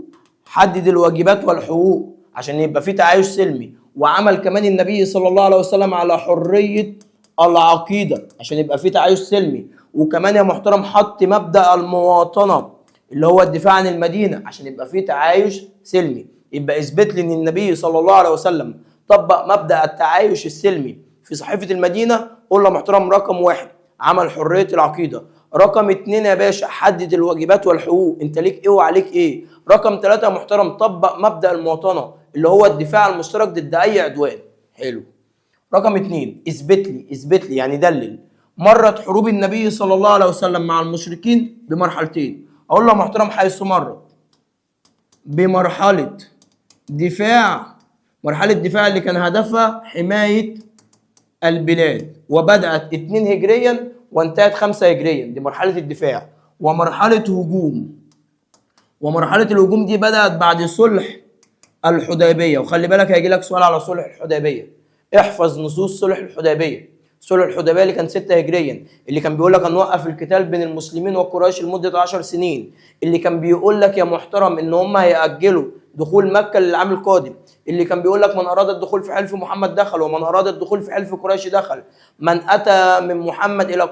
حدد الواجبات والحقوق عشان يبقى في تعايش سلمي. وعمل كمان النبي صلى الله عليه وسلم على حرية العقيدة عشان يبقى في تعايش سلمي. وكمان يا محترم حط مبدأ المواطنة اللي هو الدفاع عن المدينة عشان يبقى في تعايش سلمي. يبقى اثبت لي ان النبي صلى الله عليه وسلم طبق مبدأ التعايش السلمي في صحيفة المدينة. قول له محترم رقم 1 عمل حرية العقيدة. رقم 2 يا باشا حدد الواجبات والحقوق، انت ليك ايه وعليك ايه. رقم 3 يا محترم طبق مبدأ المواطنة اللي هو الدفاع المشترك ضد اي عدوان. حلو. رقم 2 اثبت لي يعني دلل مرت حروب النبي صلى الله عليه وسلم مع المشركين بمرحلتين. اقول له يا محترم حيث مرت بمرحلة دفاع، مرحلة دفاع اللي كان هدفها حماية البلاد وبدأت 2 هجريا وانتهت 5 هجريا، دي مرحلة الدفاع. ومرحلة هجوم، ومرحلة الهجوم دي بدأت بعد صلح الحديبية. وخلي بالك هيجي لك سؤال على صلح الحديبية، احفظ نصوص صلح الحديبية. صلح الحديبيه اللي كان 6 هجريا، اللي كان بيقول لك هنوقف القتال بين المسلمين وقريش لمده 10 سنين، اللي كان بيقول لك يا محترم ان هم هيأجلوا دخول مكه للعام القادم، اللي كان بيقول لك من اراد الدخول في حلف محمد دخل، ومن اراد الدخول في حلف قريش دخل، من اتى من محمد الى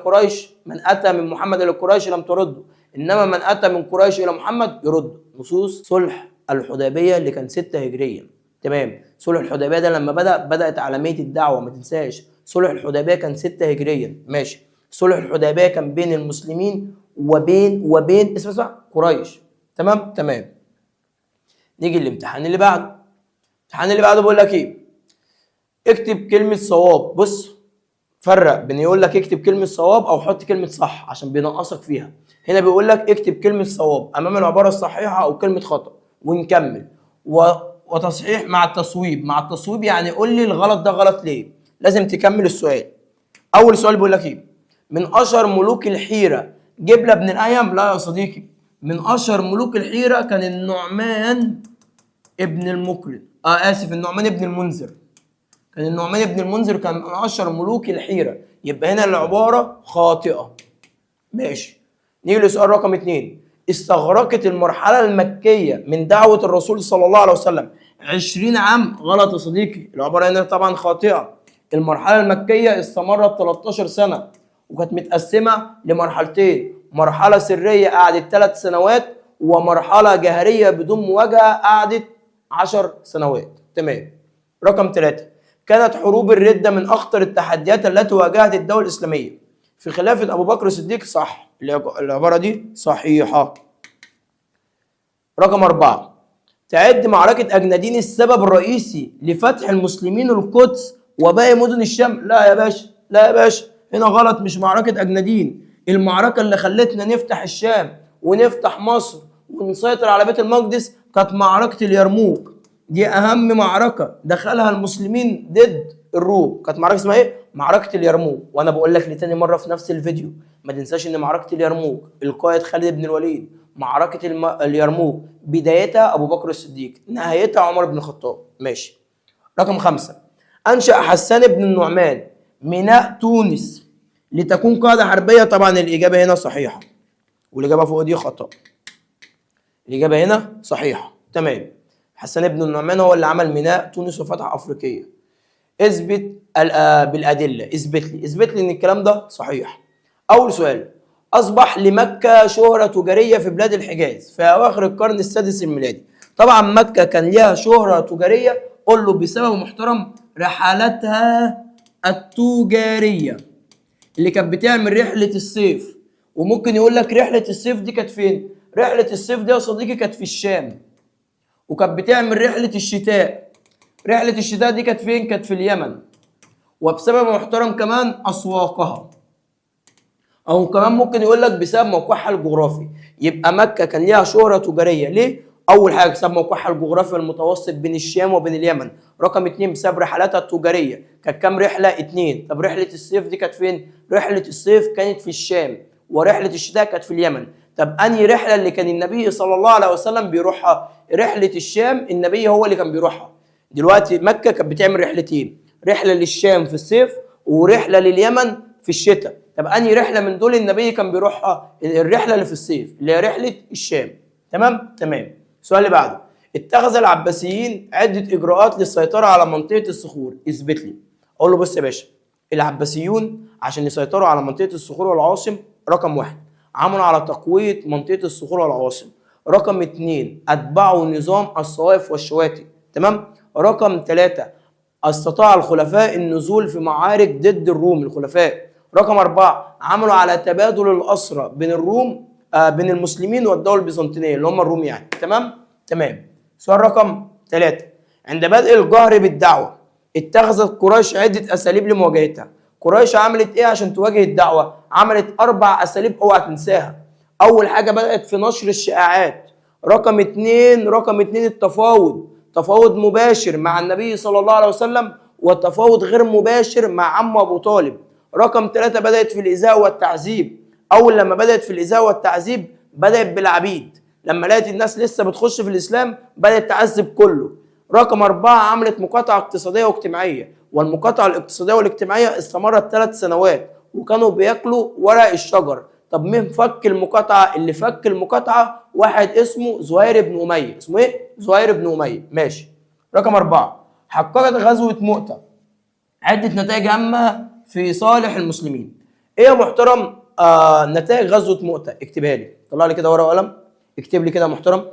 قريش لم ترده، انما من اتى من قريش الى محمد يرد. نصوص صلح الحديبيه اللي كان 6 هجريا. تمام. صلح الحديبيه ده لما بدات عالميه الدعوه، ما تنساش صلح الحديبيه كان 6 هجريا. ماشي. صلح الحديبيه كان بين المسلمين وبين اسمع قريش. تمام. نيجي الامتحان اللي بعده. الامتحان اللي بعده بيقول لك ايه؟ اكتب كلمه صواب. بص، فرق بين يقول لك اكتب كلمه صواب او حط كلمه صح عشان بينقصك فيها. هنا بيقول لك اكتب كلمه صواب امام العباره الصحيحه او كلمه خطا، ونكمل وتصحيح مع التصويب. مع التصويب يعني قول لي الغلط ده غلط ليه، لازم تكمل السؤال. اول سؤال بيقول لك ايه؟ من اشهر ملوك الحيره جبله بن الايم. لا يا صديقي، من اشهر ملوك الحيره كان النعمان ابن المقرن. النعمان ابن المنذر. كان النعمان ابن المنذر كان من اشهر ملوك الحيره، يبقى هنا العباره خاطئه. ماشي. نيجي لسؤال رقم 2. استغرقت المرحله المكيه من دعوه الرسول صلى الله عليه وسلم 20 عام. غلط يا صديقي، العباره هنا طبعا خاطئه. المرحله المكيه استمرت 13 سنه، وكانت متقسمه لمرحلتين: مرحله سريه قعدت 3 سنوات، ومرحله جهريه بدون مواجهه قعدت 10 سنوات. تمام. رقم 3. كانت حروب الردة من أخطر التحديات التي واجهت الدولة الإسلامية في خلافة أبو بكر الصديق. صح، العبارة دي صحيحة. رقم 4. تعد معركة أجنادين السبب الرئيسي لفتح المسلمين القدس وباقي مدن الشام. لا يا باشا، هنا غلط، مش معركة أجنادين. المعركة اللي خلتنا نفتح الشام ونفتح مصر ونسيطر على بيت المقدس كانت معركة اليرموك. دي اهم معركه دخلها المسلمين ضد الروم، كانت معركه اسمها ايه؟ معركه اليرموك. وانا بقول لك لتاني مره في نفس الفيديو، ما تنساش ان معركه اليرموك القائد خالد بن الوليد. معركه اليرموك بدايتها ابو بكر الصديق، نهايتها عمر بن الخطاب. ماشي. رقم 5. انشا حسان بن النعمان ميناء تونس لتكون قاعده حربيه. طبعا الاجابه هنا صحيحه، والاجابه فوق دي خطا. الاجابه هنا صحيحه. تمام. حسان بن النعمان هو اللي عمل ميناء تونس وفتح افريقيا. اثبت بالادله. اثبت لي ان الكلام ده صحيح. اول سؤال: اصبح لمكه شهره تجاريه في بلاد الحجاز في اواخر القرن السادس الميلادي. طبعا مكه كان ليها شهره تجاريه، قول له بسبب محترم رحلاتها التجاريه اللي كانت بتعمل رحله الصيف. وممكن يقول لك رحله الصيف دي كانت فين؟ رحله الصيف دي يا صديقي كانت في الشام. وكانت بتعمل رحلة الشتاء. رحلة الشتاء دي كانت فين؟ كانت في اليمن. وبسبب محترم كمان أسواقها، أو كمان ممكن يقول لك بسبب موقعها الجغرافي. يبقى مكة كان ليها شهرة تجارية. ليه؟ أول حاجة بسبب موقعها الجغرافي المتوسط بين الشام وبين اليمن. رقم 2 بسبب رحلاتها التجارية. كانت كام رحلة؟ 2. طب رحلة الصيف دي كانت فين؟ رحلة الصيف كانت في الشام، ورحلة الشتاء كانت في اليمن. طب أنهي رحلة اللي كان النبي صلى الله عليه وسلم بيروحها؟ رحلة الشام، النبي هو اللي كان بيروحها. دلوقتي مكة كانت بتعمل رحلتين: رحلة للشام في الصيف ورحلة لليمن في الشتاء. طب أنهي رحلة من دول النبي كان بيروحها؟ الرحلة اللي في الصيف اللي هي رحلة الشام. تمام. السؤال اللي بعده: اتخذ العباسيين عدة إجراءات للسيطرة على منطقة الصخور. اثبت لي. أقول له بص يا باشا، العباسيون عشان يسيطروا على منطقة الصخور والعواصم، رقم 1 عملوا على تقوية منطقة الصخور والعواصم. رقم 2 أتبعوا نظام الصوائف والشواتي. تمام. رقم 3 استطاع الخلفاء النزول في معارك ضد الروم الخلفاء. رقم 4 عملوا على تبادل الأسرى بين الروم بين المسلمين والدولة البيزنطية اللي هم الروم يعني. تمام. سؤال رقم 3: عند بدء الجهر بالدعوة اتخذت قريش عدة أساليب لمواجهتها. قريش عملت ايه عشان تواجه الدعوة؟ عملت 4 أساليب اوعى تنساها. أول حاجة بدأت في نشر الشائعات. رقم 2 التفاوض، تفاوض مباشر مع النبي صلى الله عليه وسلم، وتفاوض غير مباشر مع عمه أبو طالب. رقم 3 بدأت في الإيذاء والتعذيب. أول لما بدأت في الإيذاء والتعذيب بدأت بالعبيد، لما لقيت الناس لسه بتخش في الإسلام بدأت تعذب كله. رقم 4 عملت مقاطعة اقتصادية واجتماعية. والمقاطعة الاقتصادية والاجتماعية استمرت 3 سنوات وكانوا بياكلوا ورق الشجر. طب مين فك المقاطعة؟ اللي فك المقاطعة واحد اسمه زهير بن أمية. اسمه ايه؟ زهير بن أمية. ماشي. رقم 4، حققت غزوة مؤتة عدة نتائج هامة في صالح المسلمين. ايه يا محترم نتائج غزوة مؤتة؟ اكتبها لي، طلع لي كده ورقة وقلم، اكتب لي كده يا محترم.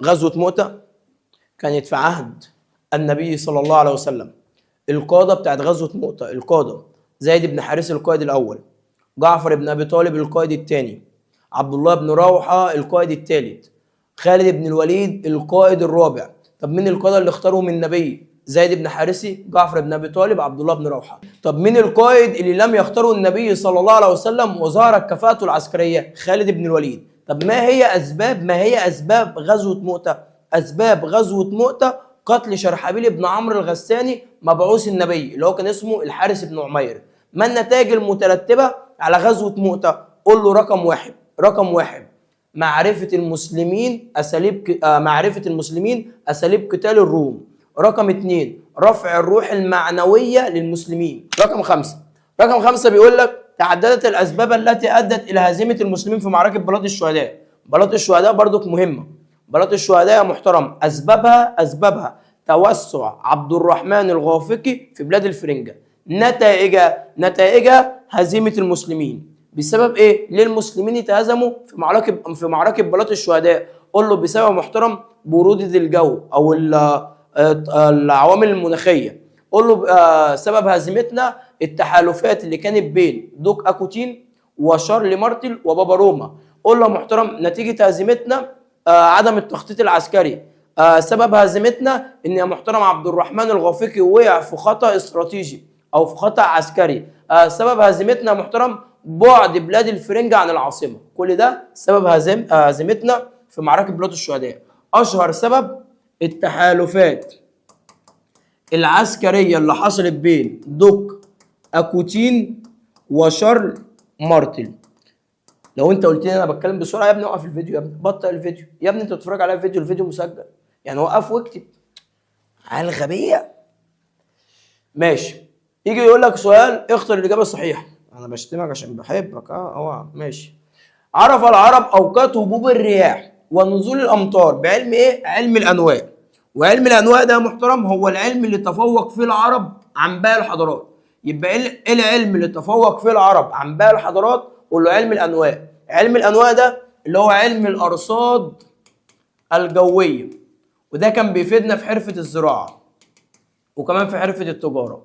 غزوة مؤتة كانت في عهد النبي صلى الله عليه وسلم. القادة بتاعت غزوة مؤتة، القادة زيد بن حارث القائد الأول، جعفر بن أبي طالب القائد الثاني، عبد الله بن رواحة القائد الثالث، خالد بن الوليد القائد الرابع. طب مين القادة اللي اختاروا من النبي؟ زيد بن حارثي، جعفر بن أبي طالب، عبد الله بن رواحة. طب مين القائد اللي لم يختاره النبي صلى الله عليه وسلم وظهرت كفاءته العسكرية؟ خالد بن الوليد. طب ما هي أسباب غزوة مؤتة؟ أسباب غزوة مؤتة قتل شرحبيل بن عمرو الغساني مبعوث النبي اللي هو كان اسمه الحارث بن عمير. ما النتائج المترتبة على غزوة مؤتة؟ قول له رقم واحد معرفة المسلمين أساليب قتال الروم. رقم 2 رفع الروح المعنوية للمسلمين. رقم خمسة بيقول لك تعددت الأسباب التي أدت إلى هزيمة المسلمين في معركة بلاط الشهداء. بلاط الشهداء برضك مهمة. بلاط الشهداء يا محترم أسبابها توسع عبد الرحمن الغافقي في بلاد الفرنجة. نتائجها هزيمة المسلمين. بسبب ايه؟ ليه المسلمين يتهزموا في معركة بلاط الشهداء؟ قول له بسبب محترم برودة الجو او العوامل المناخية. قول له سبب هزيمتنا التحالفات اللي كانت بين دوك اكوتين وشارل مارتل وبابا روما. قول له محترم نتيجة هزيمتنا عدم التخطيط العسكري. سبب هزيمتنا ان يا محترم عبد الرحمن الغافقي وقع في خطأ استراتيجي او في خطأ عسكري. سبب هزيمتنا يا محترم بعد بلاد الفرنجة عن العاصمة. كل ده سبب هزيمتنا في معركة بلاط الشهداء. اشهر سبب التحالفات العسكرية اللي حصلت بين دوك اكوتين وشارل مارتل. لو انت قلت لي انا بتكلم بسرعه يا ابني وقف الفيديو، يا ابني بطل الفيديو، يا ابني انت بتتفرج على الفيديو مسجل، يعني وقف واكتب على الغبيه. ماشي. يجي يقول لك سؤال اختر الاجابه الصحيحه. انا بشتمك عشان بحبك ماشي. عرف العرب اوقات هبوب الرياح ونزول الامطار بعلم ايه؟ علم الانواء. وعلم الانواء ده يا محترم هو العلم اللي تفوق فيه العرب عن باقي الحضارات. يبقى ايه العلم اللي تفوق فيه العرب عن باقي الحضارات؟ قول له علم الانواء. علم الانواء ده اللي هو علم الارصاد الجويه، وده كان بيفيدنا في حرفه الزراعه وكمان في حرفه التجاره.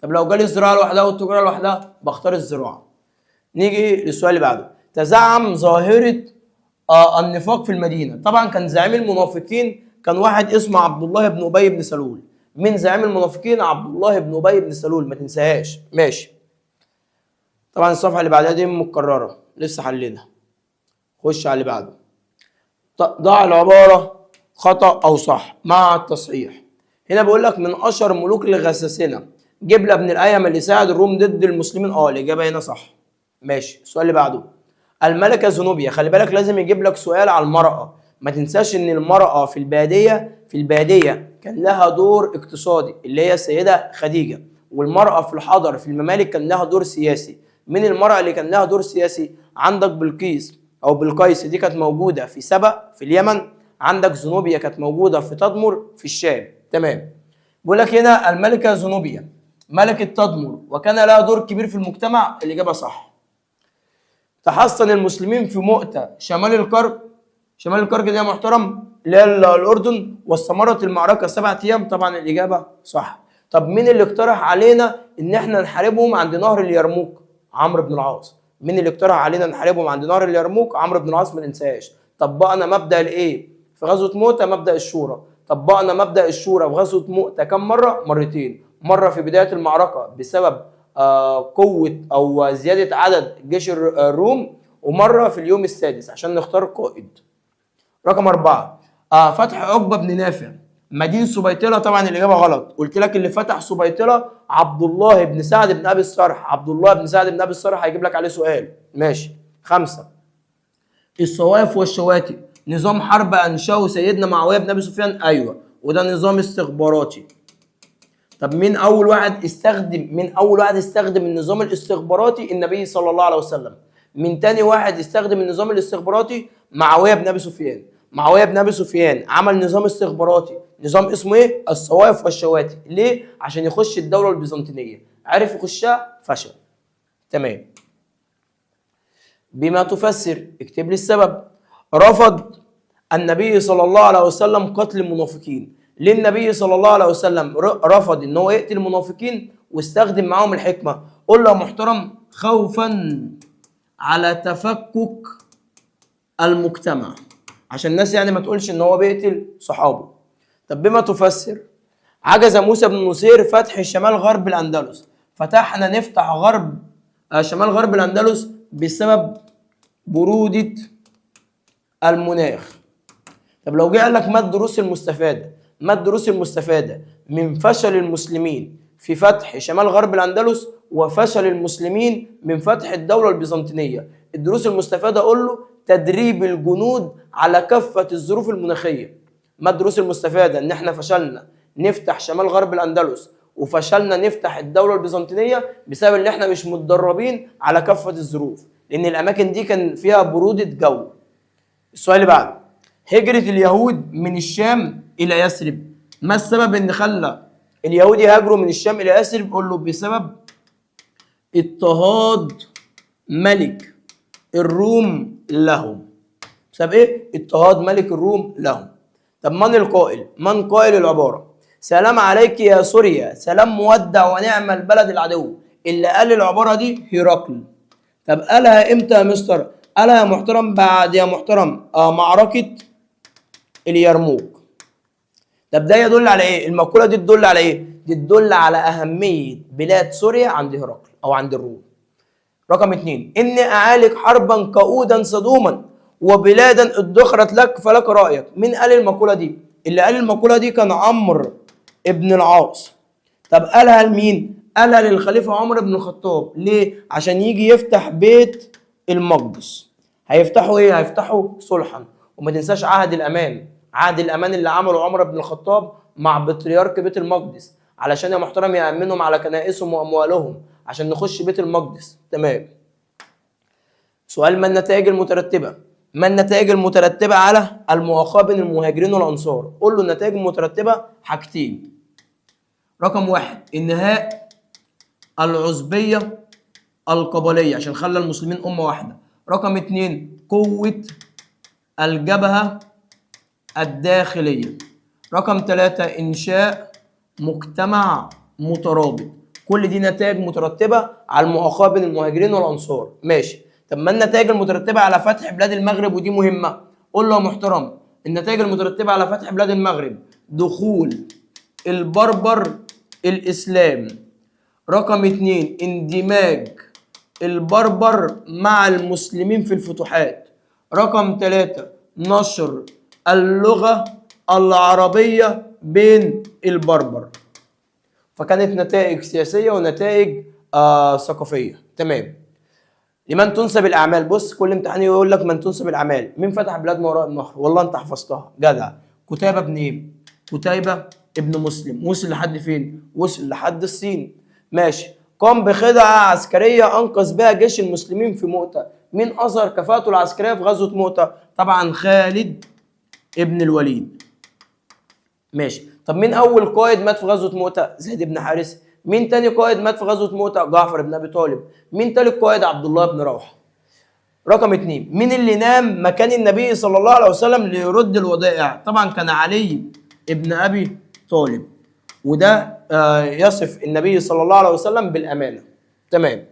طب لو جالي الزراعه لوحدها والتجاره لوحدها بختار الزراعه. نيجي للسؤال اللي بعده. تزعم ظاهره النفاق في المدينه. طبعا كان زعيم المنافقين كان واحد اسمه عبد الله بن ابي بن سلول. من زعيم المنافقين؟ عبد الله بن ابي بن سلول، ما تنساهاش. ماشي. طبعا الصفحه اللي بعدها دي مكرره لسه حلينها. خش على اللي بعده. ضع العباره خطا او صح مع التصحيح. هنا بيقول لك من اشهر ملوك الغساسنه جبلة بن الايم اللي ساعد الروم ضد المسلمين. الاجابه هنا صح. ماشي. السؤال اللي بعده. الملكه زنوبيا. خلي بالك لازم يجيب لك سؤال على المراه. ما تنساش ان المراه في الباديه كان لها دور اقتصادي اللي هي السيده خديجه، والمراه في الحضر في الممالك كان لها دور سياسي. من المرأة اللي كان لها دور سياسي؟ عندك بلقيس دي كانت موجودة في سبأ في اليمن. عندك زنوبيا كانت موجودة في تدمر في الشام. تمام. بيقول لك هنا الملكة زنوبيا ملكة تدمر وكان لها دور كبير في المجتمع. الإجابة صح. تحصن المسلمين في مؤتة شمال الكرك دي يا محترم اللي هي الأردن، واستمرت المعركة 7 أيام. طبعا الإجابة صح. طب مين اللي اقترح علينا إن احنا نحاربهم عند نهر اليرموك؟ عمرو بن العاص. مين اللي اقترح علينا نحاربهم عند نهر اليرموك؟ عمرو بن العاص، ما ننساش. طبقنا مبدأ الايه في غزوة مؤتة؟ مبدأ الشورى. طبقنا مبدأ الشورى في غزوة مؤتة كم مرة؟ مرتين. مرة في بداية المعركة بسبب قوة أو زيادة عدد جيش الروم، ومرة في اليوم السادس عشان نختار قائد. رقم 4 فتح عقبة بن نافع مدينة سبيطلة. طبعا الإجابة غلط. قلت لك اللي فتح سبيطلة عبد الله بن سعد بن أبي الصرح. هيجيب لك عليه سؤال. ماشي. 5 الصوائف والشواتئ نظام حرب أنشأه سيدنا معاوية بن أبي سفيان. أيوه، وده نظام استخباراتي. طب مين اول واحد استخدم النظام الاستخباراتي؟ النبي صلى الله عليه وسلم. من تاني واحد استخدم النظام الاستخباراتي؟ معاويه بن ابي سفيان. معاويه بن ابي سفيان عمل نظام استخباراتي، نظام اسمه ايه؟ الصوائف والشواتي. ليه؟ عشان يخش الدوله البيزنطينيه. عرف يخشها؟ فشل. تمام. بما تفسر، اكتب لي السبب. رفض النبي صلى الله عليه وسلم قتل المنافقين. ليه النبي صلى الله عليه وسلم رفض ان هو يقتل المنافقين واستخدم معاهم الحكمه؟ قول له يا محترم: خوفا على تفكك المجتمع، عشان الناس يعني ما تقولش ان هو بيقتل صحابه. طب بما تفسر، عجز موسى بن نصير فتح شمال غرب الاندلس. فتحنا نفتح شمال غرب الاندلس بسبب برودة المناخ. طب لو جه قال لك ما الدروس المستفادة؟ ما الدروس المستفادة من فشل المسلمين في فتح شمال غرب الأندلس وفشل المسلمين من فتح الدولة البيزنطينية؟ الدروس المستفادة قول له: تدريب الجنود على كافة الظروف المناخية. ما الدروس المستفادة؟ ان احنا فشلنا نفتح شمال غرب الأندلس وفشلنا نفتح الدولة البيزنطينية بسبب ان احنا مش متدربين على كافة الظروف، لان الاماكن دي كان فيها برودة جو. السؤال اللي بعده: هجرة اليهود من الشام إلى يثرب. ما السبب إن خلى اليهود يهاجروا من الشام إلى يثرب؟ قول له: بسبب اضطهاد ملك الروم لهم. بسبب إيه؟ اضطهاد ملك الروم لهم. طب من القائل؟ من قائل العبارة: سلام عليك يا سوريا، سلام مودع ونعم البلد العدو؟ اللي قال العبارة دي هرقل. طب قالها إمتى يا مستر؟ قالها يا محترم بعد معركة اليرموك. طب ده يدل على ايه؟ المقولة دي تدل على ايه؟ دي تدل على أهمية بلاد سوريا عند هرقل أو عند الروم. رقم 2: إني أعالج حربا كؤودا صدوما وبلادا ادخرت لك فلك رأيك. مين قال المقولة دي؟ اللي قال المقولة دي كان عمرو ابن العاص. طب قالها لمين؟ قالها للخليفة عمر بن الخطاب. ليه؟ عشان يجي يفتح بيت المقدس. هيفتحوا ايه؟ هيفتحوا صلحا. وما تنساش عهد الأمان. عهد الأمان اللي عمله عمر بن الخطاب مع بطريرك بيت المقدس، علشان يا محترم يأمنهم على كنائسهم وأموالهم عشان نخش بيت المقدس. تمام. سؤال: ما النتائج المترتبة؟ ما النتائج المترتبة على المؤاخاة بين المهاجرين والأنصار؟ قول له: النتائج المترتبة حاجتين. رقم 1: انهاء العصبية القبلية عشان خلى المسلمين أمة واحدة. رقم 2: قوة الجبهة الداخلية. رقم 3: إنشاء مجتمع مترابط. كل دي نتائج مترتبة على المؤاخاة بين المهاجرين والأنصار. ماشي. طب ما النتائج المترتبة على فتح بلاد المغرب؟ ودي مهمة. قول له يا محترم: النتائج المترتبة على فتح بلاد المغرب: دخول البربر الإسلام. رقم 2: اندماج البربر مع المسلمين في الفتوحات. رقم 3: نشر اللغة العربية بين البربر. فكانت نتائج سياسية ونتائج ثقافية. تمام. لمن تنسب الأعمال؟ بص، كل امتحان يقول لك من تنسب الأعمال. مين فتح بلاد ما وراء النهر؟ والله أنت حفظتها جدع. قتيبة بن إيه؟ قتيبة ابن مسلم. وصل لحد فين؟ وصل لحد الصين. ماشي. قام بخدعة عسكرية أنقذ بها جيش المسلمين في مؤتة. مين أظهر كفاءته العسكرية في غزوة مؤتة؟ طبعا خالد ابن الوليد. ماشي. طب مين أول قائد مات في غزوة مؤتة؟ زيد بن حارثة. مين تاني قائد مات في غزوة مؤتة؟ جعفر بن أبي طالب. مين تالت قائد؟ عبد الله بن رواحة. رقم 2: مين اللي نام مكان النبي صلى الله عليه وسلم ليرد الودائع؟ طبعا كان علي ابن أبي طالب. وده يصف النبي صلى الله عليه وسلم بالأمانة. تمام.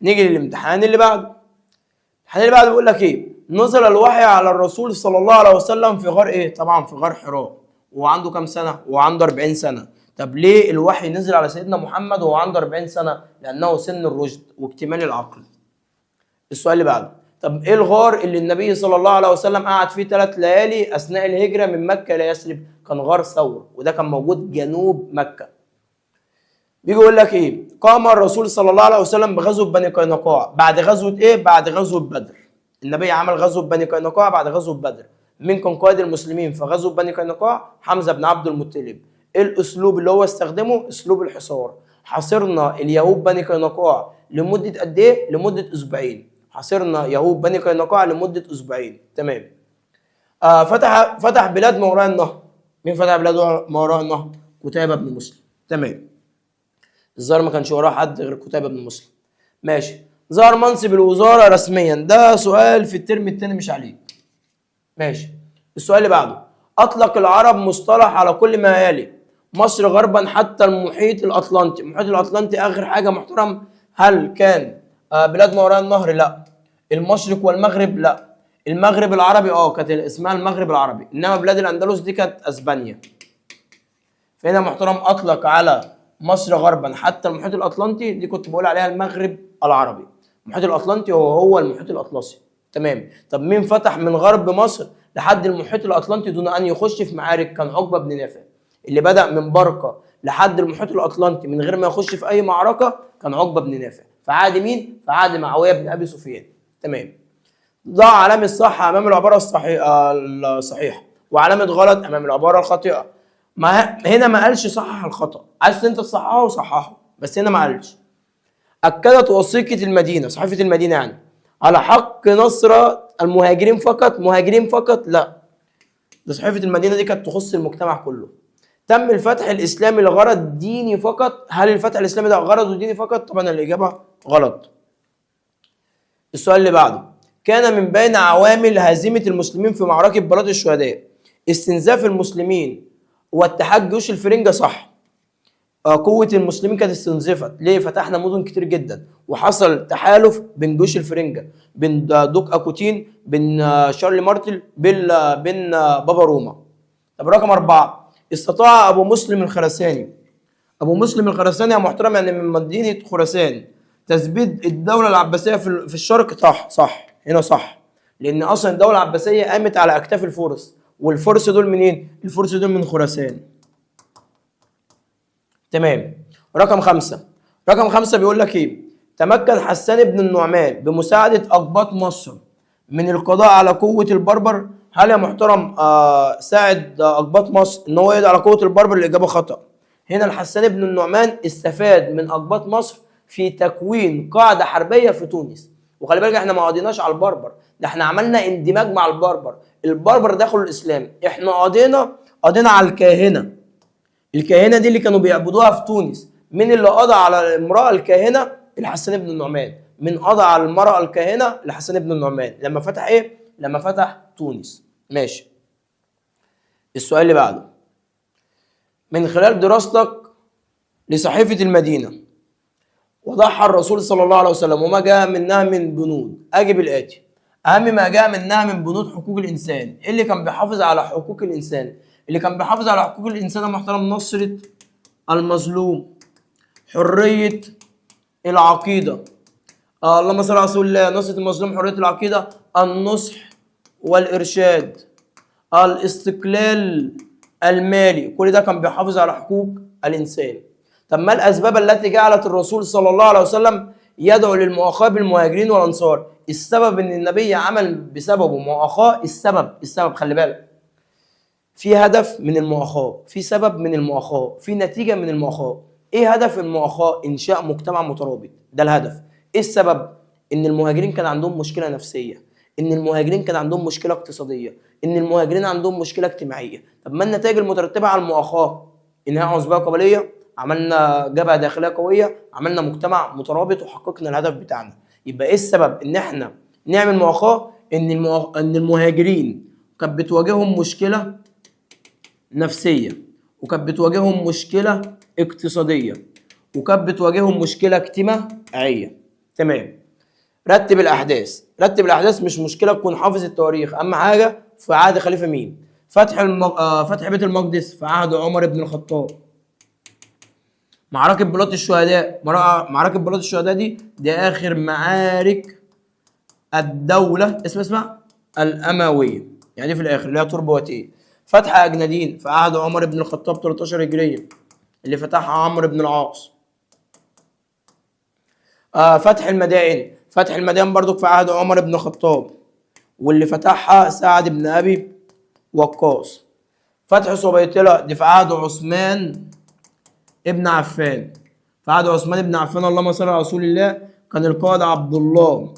نيجي للامتحان اللي بعده. الامتحان اللي بعده بيقول لك ايه؟ نزل الوحي على الرسول صلى الله عليه وسلم في غار ايه؟ طبعا في غار حراء. وعنده كام سنة؟ وعنده 40 سنة. طب ليه الوحي نزل على سيدنا محمد وهو عنده 40 سنة؟ لأنه سن الرشد واكتمال العقل. السؤال اللي بعده: طب ايه الغار اللي النبي صلى الله عليه وسلم قعد فيه 3 ليالي أثناء الهجرة من مكة إلى يثرب؟ كان غار ثور، وده كان موجود جنوب مكة. بيجي يقول لك ايه؟ قام الرسول صلى الله عليه وسلم بغزوة بني قينقاع بعد غزوة ايه؟ بعد غزوة بدر. النبي عمل غزوة بني قينقاع بعد غزوة بدر. مين كان قائد المسلمين في غزوة بني قينقاع؟ حمزة بن عبد المطلب. ايه الاسلوب اللي هو استخدمه؟ اسلوب الحصار. حاصرنا اليهود بني قينقاع لمده قد ايه؟ لمده اسبوعين. حاصرنا يهود بني قينقاع لمده اسبوعين. تمام. فتح بلاد ما وراء النهر. مين فتح بلاد ما وراء النهر؟ قتيبة بن مسلم. تمام. الظاهر ما كانش وراه حد غير قتيبة بن مسلم. ماشي. ظهر منصب الوزارة رسميا. ده سؤال في الترم الثاني مش عليه. ماشي. السؤال اللي بعده، أطلق العرب مصطلح على كل ما يلي: مصر غربا حتى المحيط الأطلنطي. المحيط الأطلنطي آخر حاجة محترم. هل كان بلاد ما وراء النهر؟ لا. المشرق والمغرب؟ لا. المغرب العربي كانت اسمها المغرب العربي، انما بلاد الاندلس دي كانت اسبانيا. فهنا محترم اطلق على مصر غربا حتى المحيط الاطلنطي، دي كنت بقول عليها المغرب العربي. المحيط الاطلنطي هو المحيط الاطلسي. تمام. طب مين فتح من غرب مصر لحد المحيط الاطلنطي دون ان يخش في معارك؟ كان عقبه بن نافع. اللي بدأ من برقه لحد المحيط الاطلنطي من غير ما يخش في اي معركه كان عقبه بن نافع. في عهد مين؟ في عهد معاويه بن ابي سفيان. تمام. ضع علامة صح أمام العبارة الصحيحة وعلامة غلط أمام العبارة الخاطئة. هنا ما قالش صحح الخطأ، عايز أنت تصححه صححه، بس هنا ما قالش. أكدت وثيقة المدينة، صحيفة المدينة يعني، على حق نصر المهاجرين فقط. مهاجرين فقط؟ لا، ده صحيفة المدينة دي كانت تخص المجتمع كله. تم الفتح الإسلامي لغرض ديني فقط. هل الفتح الإسلامي ده غرضه ديني فقط؟ طبعا الإجابة غلط. السؤال اللي بعده، كان من بين عوامل هزيمة المسلمين في معركة بلاط الشهداء استنزاف المسلمين واتحاد جيوش الفرنجة. صح. قوة المسلمين كانت استنزفت. ليه؟ فتحنا مدن كتير جدا وحصل تحالف بين جيوش الفرنجة، بين دوك أكوتين، بين شارل مارتل، بين بابا روما. طب رقم 4، استطاع أبو مسلم الخراساني. أبو مسلم الخراساني يا محترم يعني من مدينة خراسان تثبيت الدولة العباسية في الشرق. صح. هنا صح، لأن أصلا الدولة العباسية قامت على أكتاف الفرس، والفرس دول منين؟ الفرس دول من خراسان. تمام. رقم 5 بيقول لك إيه؟ تمكن حسان بن النعمان بمساعدة أقباط مصر من القضاء على قوة البربر. هل يا محترم ساعد أقباط مصر إن هو يقضي على قوة البربر؟ الإجابة خطأ. هنا الحسان بن النعمان استفاد من أقباط مصر في تكوين قاعدة حربية في تونس. وخلي بالك احنا ما قضيناش على البربر، ده احنا عملنا اندماج مع البربر دخلوا الاسلام. احنا قضينا على الكاهنه دي اللي كانوا بيعبدوها في تونس. مين اللي قضى على المراه الكاهنه؟ الحسن بن النعمان. من قضى على المراه الكاهنه؟ الحسن بن النعمان. لما فتح ايه؟ لما فتح تونس. ماشي. السؤال اللي بعده، من خلال دراستك لصحيفه المدينه وضحى الرسول صلى الله عليه وسلم وما جاء منها من بنود، أجب الآتي: أهم ما جاء منها من بنود حقوق الإنسان. إيه اللي كان بيحافظ على حقوق الإنسان؟ اللي كان بيحافظ على حقوق الإنسان محترم نصرة المظلوم، حرية العقيدة، اللهم صل على رسول الله، نصرة المظلوم، حرية العقيدة، النصح والإرشاد، الاستقلال المالي. كل ده كان بيحافظ على حقوق الإنسان. طب ما الأسباب التي جعلت الرسول صلى الله عليه وسلم يدعو للمؤاخاة بالمهاجرين والأنصار؟ السبب إن النبي عمل بسببه مؤاخاة. السبب خلي بالك، في هدف من المؤاخاة، في سبب من المؤاخاة، في نتيجة من المؤاخاة. إيه هدف المؤاخاة؟ إنشاء مجتمع مترابط، ده الهدف. إيه السبب؟ إن المهاجرين كان عندهم مشكلة نفسية، إن المهاجرين كان عندهم مشكلة اقتصادية، إن المهاجرين عندهم مشكلة اجتماعية. طب ما النتائج المترتبة على المؤاخاة؟ إنهاء عصبية قبلية، عملنا جبهة داخلية قوية، عملنا مجتمع مترابط، وحققنا الهدف بتاعنا. يبقى ايه السبب ان احنا نعمل مؤاخاة؟ ان المهاجرين كانت بتواجههم مشكلة نفسية، وكانت بتواجههم مشكلة اقتصادية، وكانت بتواجههم مشكلة اجتماعية. تمام. رتب الأحداث مش مشكلة تكون حافظ التواريخ. أهم حاجة في عهد خليفة مين؟ فتح بيت المقدس في عهد عمر بن الخطاب. معركة بلاط الشهداء. معركة بلاط الشهداء دي آخر معارك الدولة اسمها الأموية، يعني في الآخر اللي هي تربوتية. فتح أجنادين في عهد عمر بن الخطاب 13 هجرية، اللي فتحها عمرو بن العاص. فتح المدائن برضو في عهد عمر بن الخطاب، واللي فتحها سعد بن أبي وقاص. فتح صبيطلة دي في عهد عثمان ابن عفان. في عهد عثمان بن عفان اللهم صل على رسول الله كان القائد عبد الله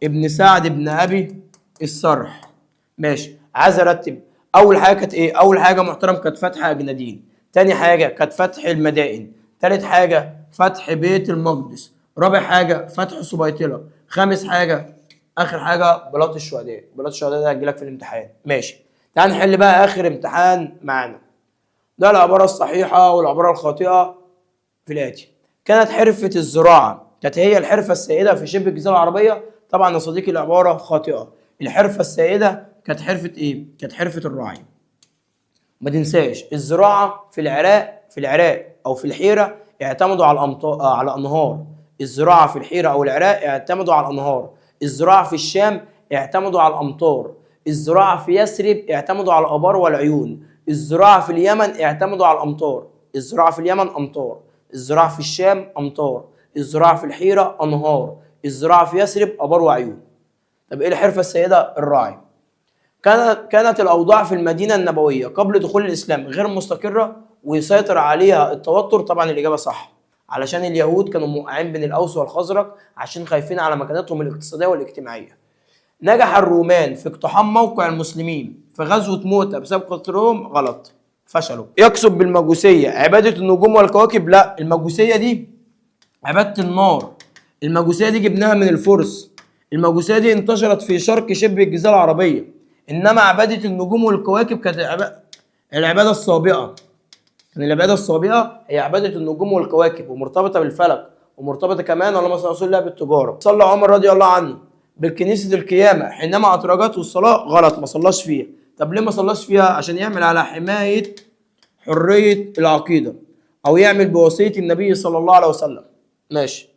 ابن سعد ابن ابي السرح. ماشي، عايز ارتب. اول حاجه كانت ايه؟ اول حاجه محترم كانت فتح اجنادين. تاني حاجه كانت فتح المدائن. تالت حاجه فتح بيت المقدس. رابع حاجه فتح صبيطله. خامس حاجه اخر حاجه بلاط الشهداء. بلاط الشهداء ده هتجيلك في الامتحان. ماشي، تعال نحل بقى اخر امتحان معانا. ده العباره الصحيحه والعباره الخاطئه في الاتي. كانت حرفه الزراعه كانت هي الحرفه السائده في شبه الجزيره العربيه. طبعا يا صديقي العباره خاطئه. الحرفه السائده كانت حرفه ايه؟ كانت حرفه الراعي. ما تنساش الزراعه في العراق او في الحيره اعتمدوا على على انهار. الزراعه في الحيره او العراق اعتمدوا على انهار. الزراعه في الشام اعتمدوا على الامطار. الزراعه في يثرب اعتمدوا على الابار والعيون. الزراعه في اليمن اعتمدوا على الامطار. الزراعه في اليمن امطار. الزراعه في الشام امطار. الزراعه في الحيره انهار. الزراعه في يثرب ابار وعيون. طب ايه الحرفه السائده؟ الراعي. كانت الاوضاع في المدينه النبويه قبل دخول الاسلام غير مستقره ويسيطر عليها التوتر. طبعا الاجابه صح، علشان اليهود كانوا موقعين بين الاوس والخزرج عشان خايفين على مكانتهم الاقتصاديه والاجتماعيه. نجح الرومان في اقتحام موقع المسلمين في غزوه موتة بسبب قتلهم. غلط، فشلوا. يقصد بالمجوسيه عباده النجوم والكواكب؟ لا، المجوسيه دي عباده النار. المجوسيه دي جبناها من الفرس. المجوسيه دي انتشرت في شرق شبه الجزيره العربيه. انما عباده النجوم والكواكب كانت العباده السابقه. كان العباده السابقه هي عباده النجوم والكواكب ومرتبطه بالفلك ومرتبطه كمان اللهم صل على رسول الله بالتجاره. صلى عمر رضي الله عنه بالكنيسه القيامه حينما ادرجته الصلاه. غلط، ما صلاش فيها. طب ليه ما صلاش فيها؟ عشان يعمل على حمايه حريه العقيده او يعمل بوصيه النبي صلى الله عليه وسلم. ماشي.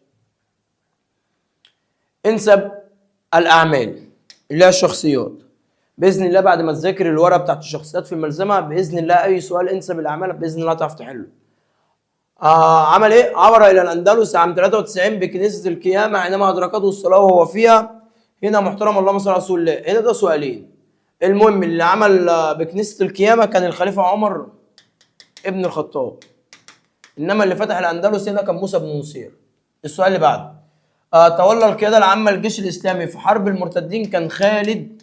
انسب الاعمال اللي هي الشخصيات. باذن الله بعد ما تذاكر الورقه بتاعت الشخصيات في الملزمه باذن الله اي سؤال انسب الاعمال باذن الله تعرف تحله. عمل ايه؟ عبر الى الاندلس عام 93 بكنيسه القيامه حينما ادركته الصلاه وهو فيها. هنا محترم اللهم صل على رسول الله. هنا ده سؤالين. المهم اللي عمل بكنيسه القيامه كان الخليفه عمر ابن الخطاب. انما اللي فتح الاندلس هنا كان موسى بن نصير. السؤال اللي بعده. تولى القياده العامه للجيش الاسلامي في حرب المرتدين كان خالد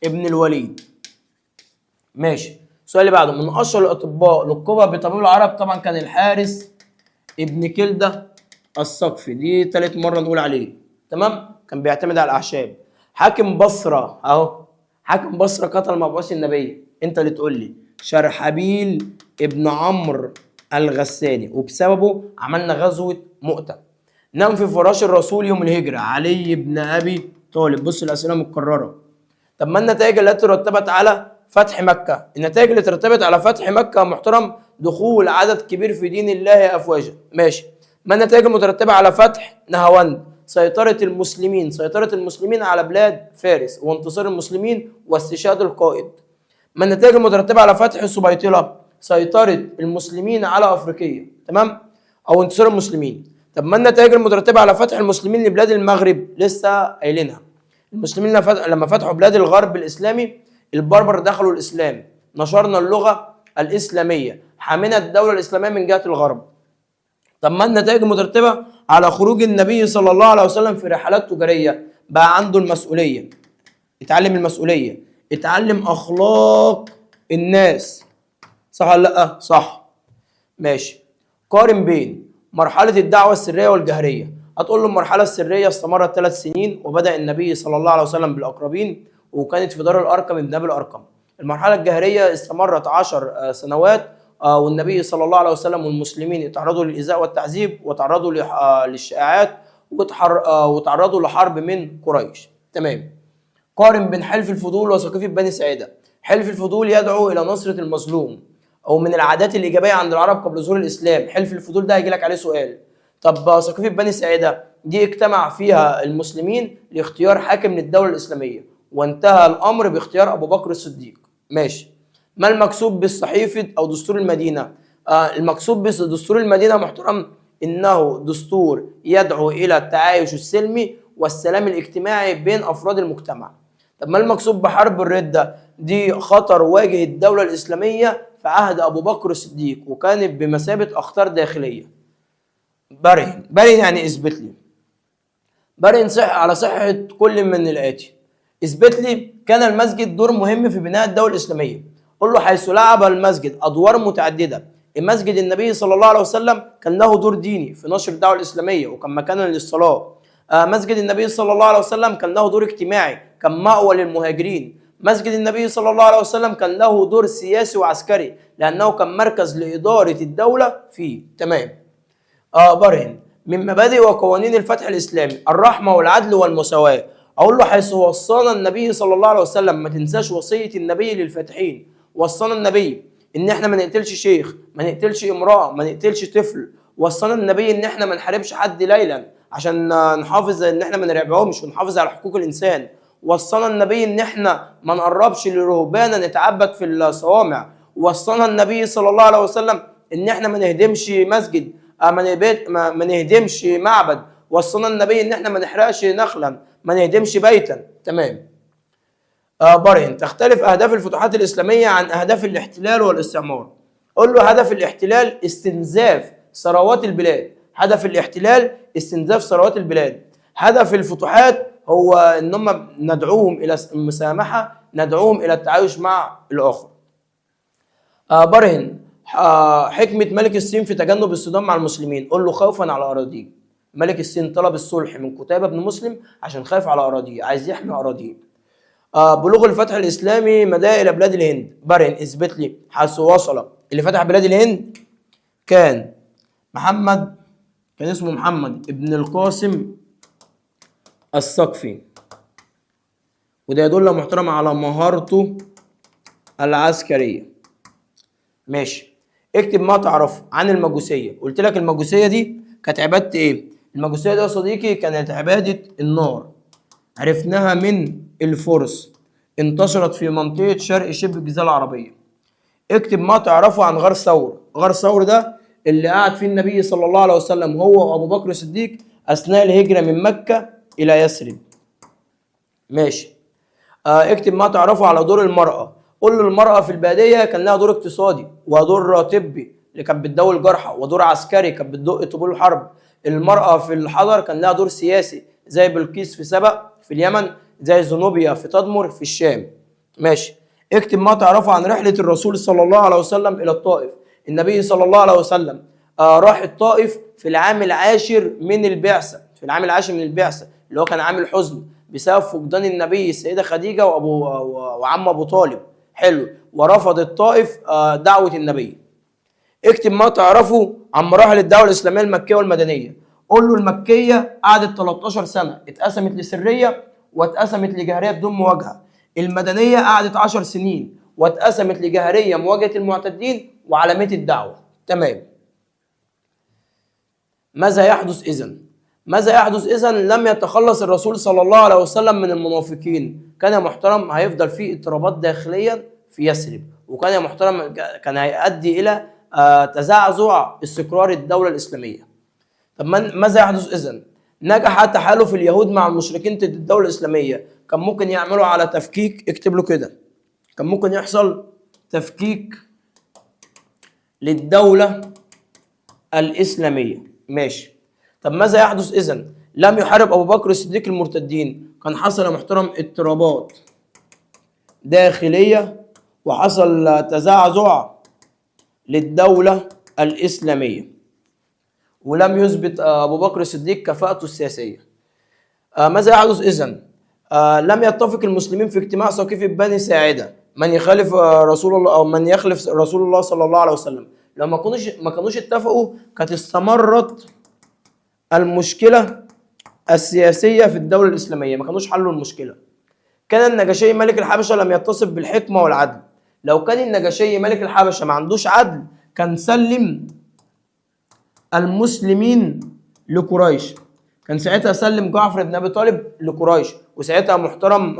ابن الوليد. ماشي. السؤال اللي بعده. من اشهر الاطباء لقبها بطبيب العرب طبعا كان الحارس ابن كلده الثقفي. دي ثالث مره نقول عليه. تمام. كان بيعتمد على الاعشاب. حاكم بصره اهو. حاكم بصره قتل مبعوث النبي. انت اللي تقول لي. شرحبيل ابن عمرو الغساني وبسببه عملنا غزوه مؤتة. نام في فراش الرسول يوم الهجره علي بن ابي طالب. بص الاسئله متكرره. طب ما النتائج التي ترتبت على فتح مكة؟ النتائج اللي ترتبت على فتح مكة محترم دخول عدد كبير في دين الله أفواجا. ماشي. ما النتائج المترتبة على فتح نهاوند؟ سيطرة المسلمين على بلاد فارس وانتصار المسلمين واستشهاد القائد. ما النتائج المترتبة على فتح صبيطلة؟ سيطرة المسلمين على أفريقيا. تمام؟ أو انتصار المسلمين. طب ما النتائج المترتبة على فتح المسلمين لبلاد المغرب؟ لسه قايلينها. المسلمين لما فتحوا بلاد الغرب الإسلامي البربر دخلوا الإسلام. نشرنا اللغة الإسلامية. حمينا الدولة الإسلامية من جهة الغرب. طب ما النتائج المترتبة على خروج النبي صلى الله عليه وسلم في رحلات تجارية؟ بقى عنده المسؤولية. اتعلم المسؤولية. اتعلم أخلاق الناس. صح ولا لأ؟ صح. ماشي. قارن بين مرحلة الدعوة السرية والجهرية. هتقول له المرحلة السرية استمرت 3 سنين وبدأ النبي صلى الله عليه وسلم بالأقربين وكانت في دار الأرقم ابن أبي الأرقم. المرحلة الجهرية استمرت 10 سنوات والنبي صلى الله عليه وسلم والمسلمين اتعرضوا للإيذاء والتعذيب وتعرضوا للشائعات وتعرضوا لحرب من قريش. تمام. قارن بين حلف الفضول وسقيفة بني ساعدة. حلف الفضول يدعو إلى نصرة المظلوم أو من العادات الإيجابية عند العرب قبل ظهور الإسلام. حلف الفضول ده هيجي لك عليه سؤال. طب سقيفة بني ساعدة دي اجتمع فيها المسلمين لاختيار حاكم للدولة الإسلامية وانتهى الأمر باختيار أبو بكر الصديق. ماشي. ما المقصود بالصحيفة أو دستور المدينة؟ المقصود بدستور المدينة محترم إنه دستور يدعو إلى التعايش السلمي والسلام الاجتماعي بين أفراد المجتمع. طب ما المقصود بحرب الردة؟ دي خطر واجه الدولة الإسلامية في عهد ابو بكر الصديق وكانت بمثابه اخطار داخليه. برهن يعني اثبت لي. برهن على صحه كل من الاتي. اثبت لي كان المسجد دور مهم في بناء الدوله الاسلاميه. قل له حيث لعب المسجد ادوار متعدده. المسجد النبي صلى الله عليه وسلم كان له دور ديني في نشر الدعوه الاسلاميه وكان مكانا للصلاه. مسجد النبي صلى الله عليه وسلم كان له دور اجتماعي، كان مأوى للمهاجرين. مسجد النبي صلى الله عليه وسلم كان له دور سياسي وعسكري لأنه كان مركز لإدارة الدولة فيه. تمام. برهن من مبادئ وقوانين الفتح الإسلامي الرحمة والعدل والمساواة. أقول له حيث وصانا النبي صلى الله عليه وسلم، ما تنساش وصية النبي للفاتحين. وصانا النبي إن إحنا ما نقتلش شيخ، ما نقتلش امرأة، ما نقتلش طفل. وصانا النبي إن إحنا ما نحاربش حد ليلا عشان نحافظ ان احنا ما نرعبهمش ونحافظ على حقوق الانسان. وصانا النبي ان احنا ما نقربش للرهبان نتعبد في الصوامع. وصانا النبي صلى الله عليه وسلم ان احنا ما نهدمش مسجد، ما نهدمش معبد. وصانا النبي ان احنا ما نحرقش نخلا، ما نهدمش بيتا. تمام. برهن تختلف اهداف الفتوحات الاسلاميه عن اهداف الاحتلال والاستعمار. قول له هدف الاحتلال استنزاف ثروات البلاد. هدف الاحتلال استنزاف ثروات البلاد. هدف الفتوحات هو ان هم ندعوهم الى المسامحه، ندعوهم الى التعايش مع الاخر. برهن حكمه ملك الصين في تجنب الصدام مع المسلمين. قل له خوفا على اراضيه. ملك الصين طلب الصلح من قتيبة بن مسلم عشان خايف على اراضيه، عايز يحمي اراضيه. بلوغ الفتح الاسلامي مدى الى بلاد الهند. برهن اثبت لي حيث وصل اللي فتح بلاد الهند كان اسمه محمد ابن القاسم الثقفي، وده يدل محترم على مهارته العسكرية. ماشي. اكتب ما تعرفه عن المجوسية. قلت لك المجوسية دي كانت عبادة ايه؟ المجوسية دي يا صديقي كانت عبادة النار. عرفناها من الفرس، انتشرت في منطقة شرق شبه الجزيرة العربية. اكتب ما تعرفه عن غار ثور. غار ثور ده اللي قعد فيه النبي صلى الله عليه وسلم هو وابو بكر الصديق اثناء الهجره من مكه الى يثرب. ماشي. اكتب ما تعرفه على دور المراه. قل له المراه في الباديه كان لها دور اقتصادي ودور طبي اللي كانت بتداوي الجرحى، ودور عسكري كانت بتدق طبول الحرب. المراه في الحضر كان لها دور سياسي زي بلقيس في سبأ في اليمن، زي زنوبيا في تدمر في الشام. ماشي. اكتب ما تعرفه عن رحله الرسول صلى الله عليه وسلم الى الطائف. النبي صلى الله عليه وسلم راح الطائف في العام العاشر من البعثة. في العام العاشر من البعثة اللي هو كان عام الحزن بسبب فقدان النبي السيدة خديجة وعم أبو طالب. حلو. ورفض الطائف دعوة النبي. اكتب ما تعرفه عن مراحل الدعوة الإسلامية المكية والمدنية. قول له المكية قعدت 13 سنة، اتقسمت لسرية واتقسمت لجهرية بدون مواجهة. المدنية قعدت 10 سنين واتقسمت لجهرية مواجهة المعتدين وعلامات الدعوة. تمام. ماذا يحدث إذن؟ ماذا يحدث إذن؟ لم يتخلص الرسول صلى الله عليه وسلم من المنافقين. كان محترم هيفضل فيه اضطرابات داخليا في يثرب، وكان محترم كان هيؤدي إلى تزعزع استقرار الدولة الإسلامية. طب ماذا يحدث إذن؟ نجح تحالف اليهود مع المشركين ضد الدولة الإسلامية. كان ممكن يعملوا على تفكيك، اكتب له كده، كان ممكن يحصل تفكيك للدولة الإسلامية. ماشي. طب ماذا يحدث إذن؟ لم يحارب أبو بكر الصديق المرتدين. كان حصل محترم اضطرابات داخلية وحصل تزعزع للدولة الإسلامية، ولم يثبت أبو بكر الصديق كفاءته السياسية. ماذا يحدث إذن؟ لم يتفق المسلمين في اجتماع سقيفة بني ساعدة. من يخالف رسول الله أو من يخلف رسول الله صلى الله عليه وسلم. لو ما كانوش اتفقوا كانت استمرت المشكلة السياسية في الدولة الإسلامية، ما كانوش حلوا المشكلة. كان النجاشي ملك الحبشة لم يتصف بالحكمة والعدل. لو كان النجاشي ملك الحبشة ما عندوش عدل كان سلم المسلمين لقريش. كان ساعتها سلم جعفر بن أبي طالب لقريش، وساعتها محترم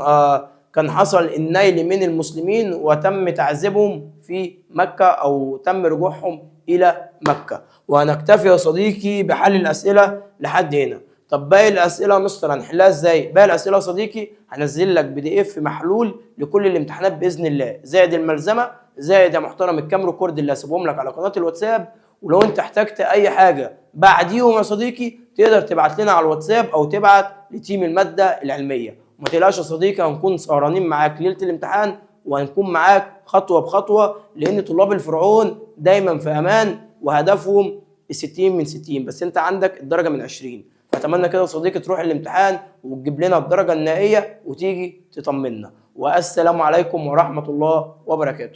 كان حصل النيل من المسلمين وتم تعذيبهم في مكة أو تم رجوعهم إلى مكة. وهنكتفي يا صديقي بحل الأسئلة لحد هنا. طب باقي الأسئلة يا مستر هنحلها إزاي؟ باقي الأسئلة يا صديقي هنزل لك PDF محلول لكل الامتحانات بإذن الله، زائد الملزمة زائد يا محترم الكام ريكورد اللي هسيبهم لك على قناه الواتساب. ولو انت احتجت اي حاجه بعديهم يا صديقي تقدر تبعت لنا على الواتساب او تبعت لتيم الماده العلميه. وما تقلقش يا صديقي، هنكون سهرانين معاك ليله الامتحان وهنكون معاك خطوه بخطوه، لان طلاب الفرعون دايما في امان وهدفهم ال 60 من 60، بس انت عندك الدرجه من 20. فاتمنى كده يا صديقي تروح الامتحان وتجيب لنا الدرجه النهائيه وتيجي تطمنا. والسلام عليكم ورحمه الله وبركاته.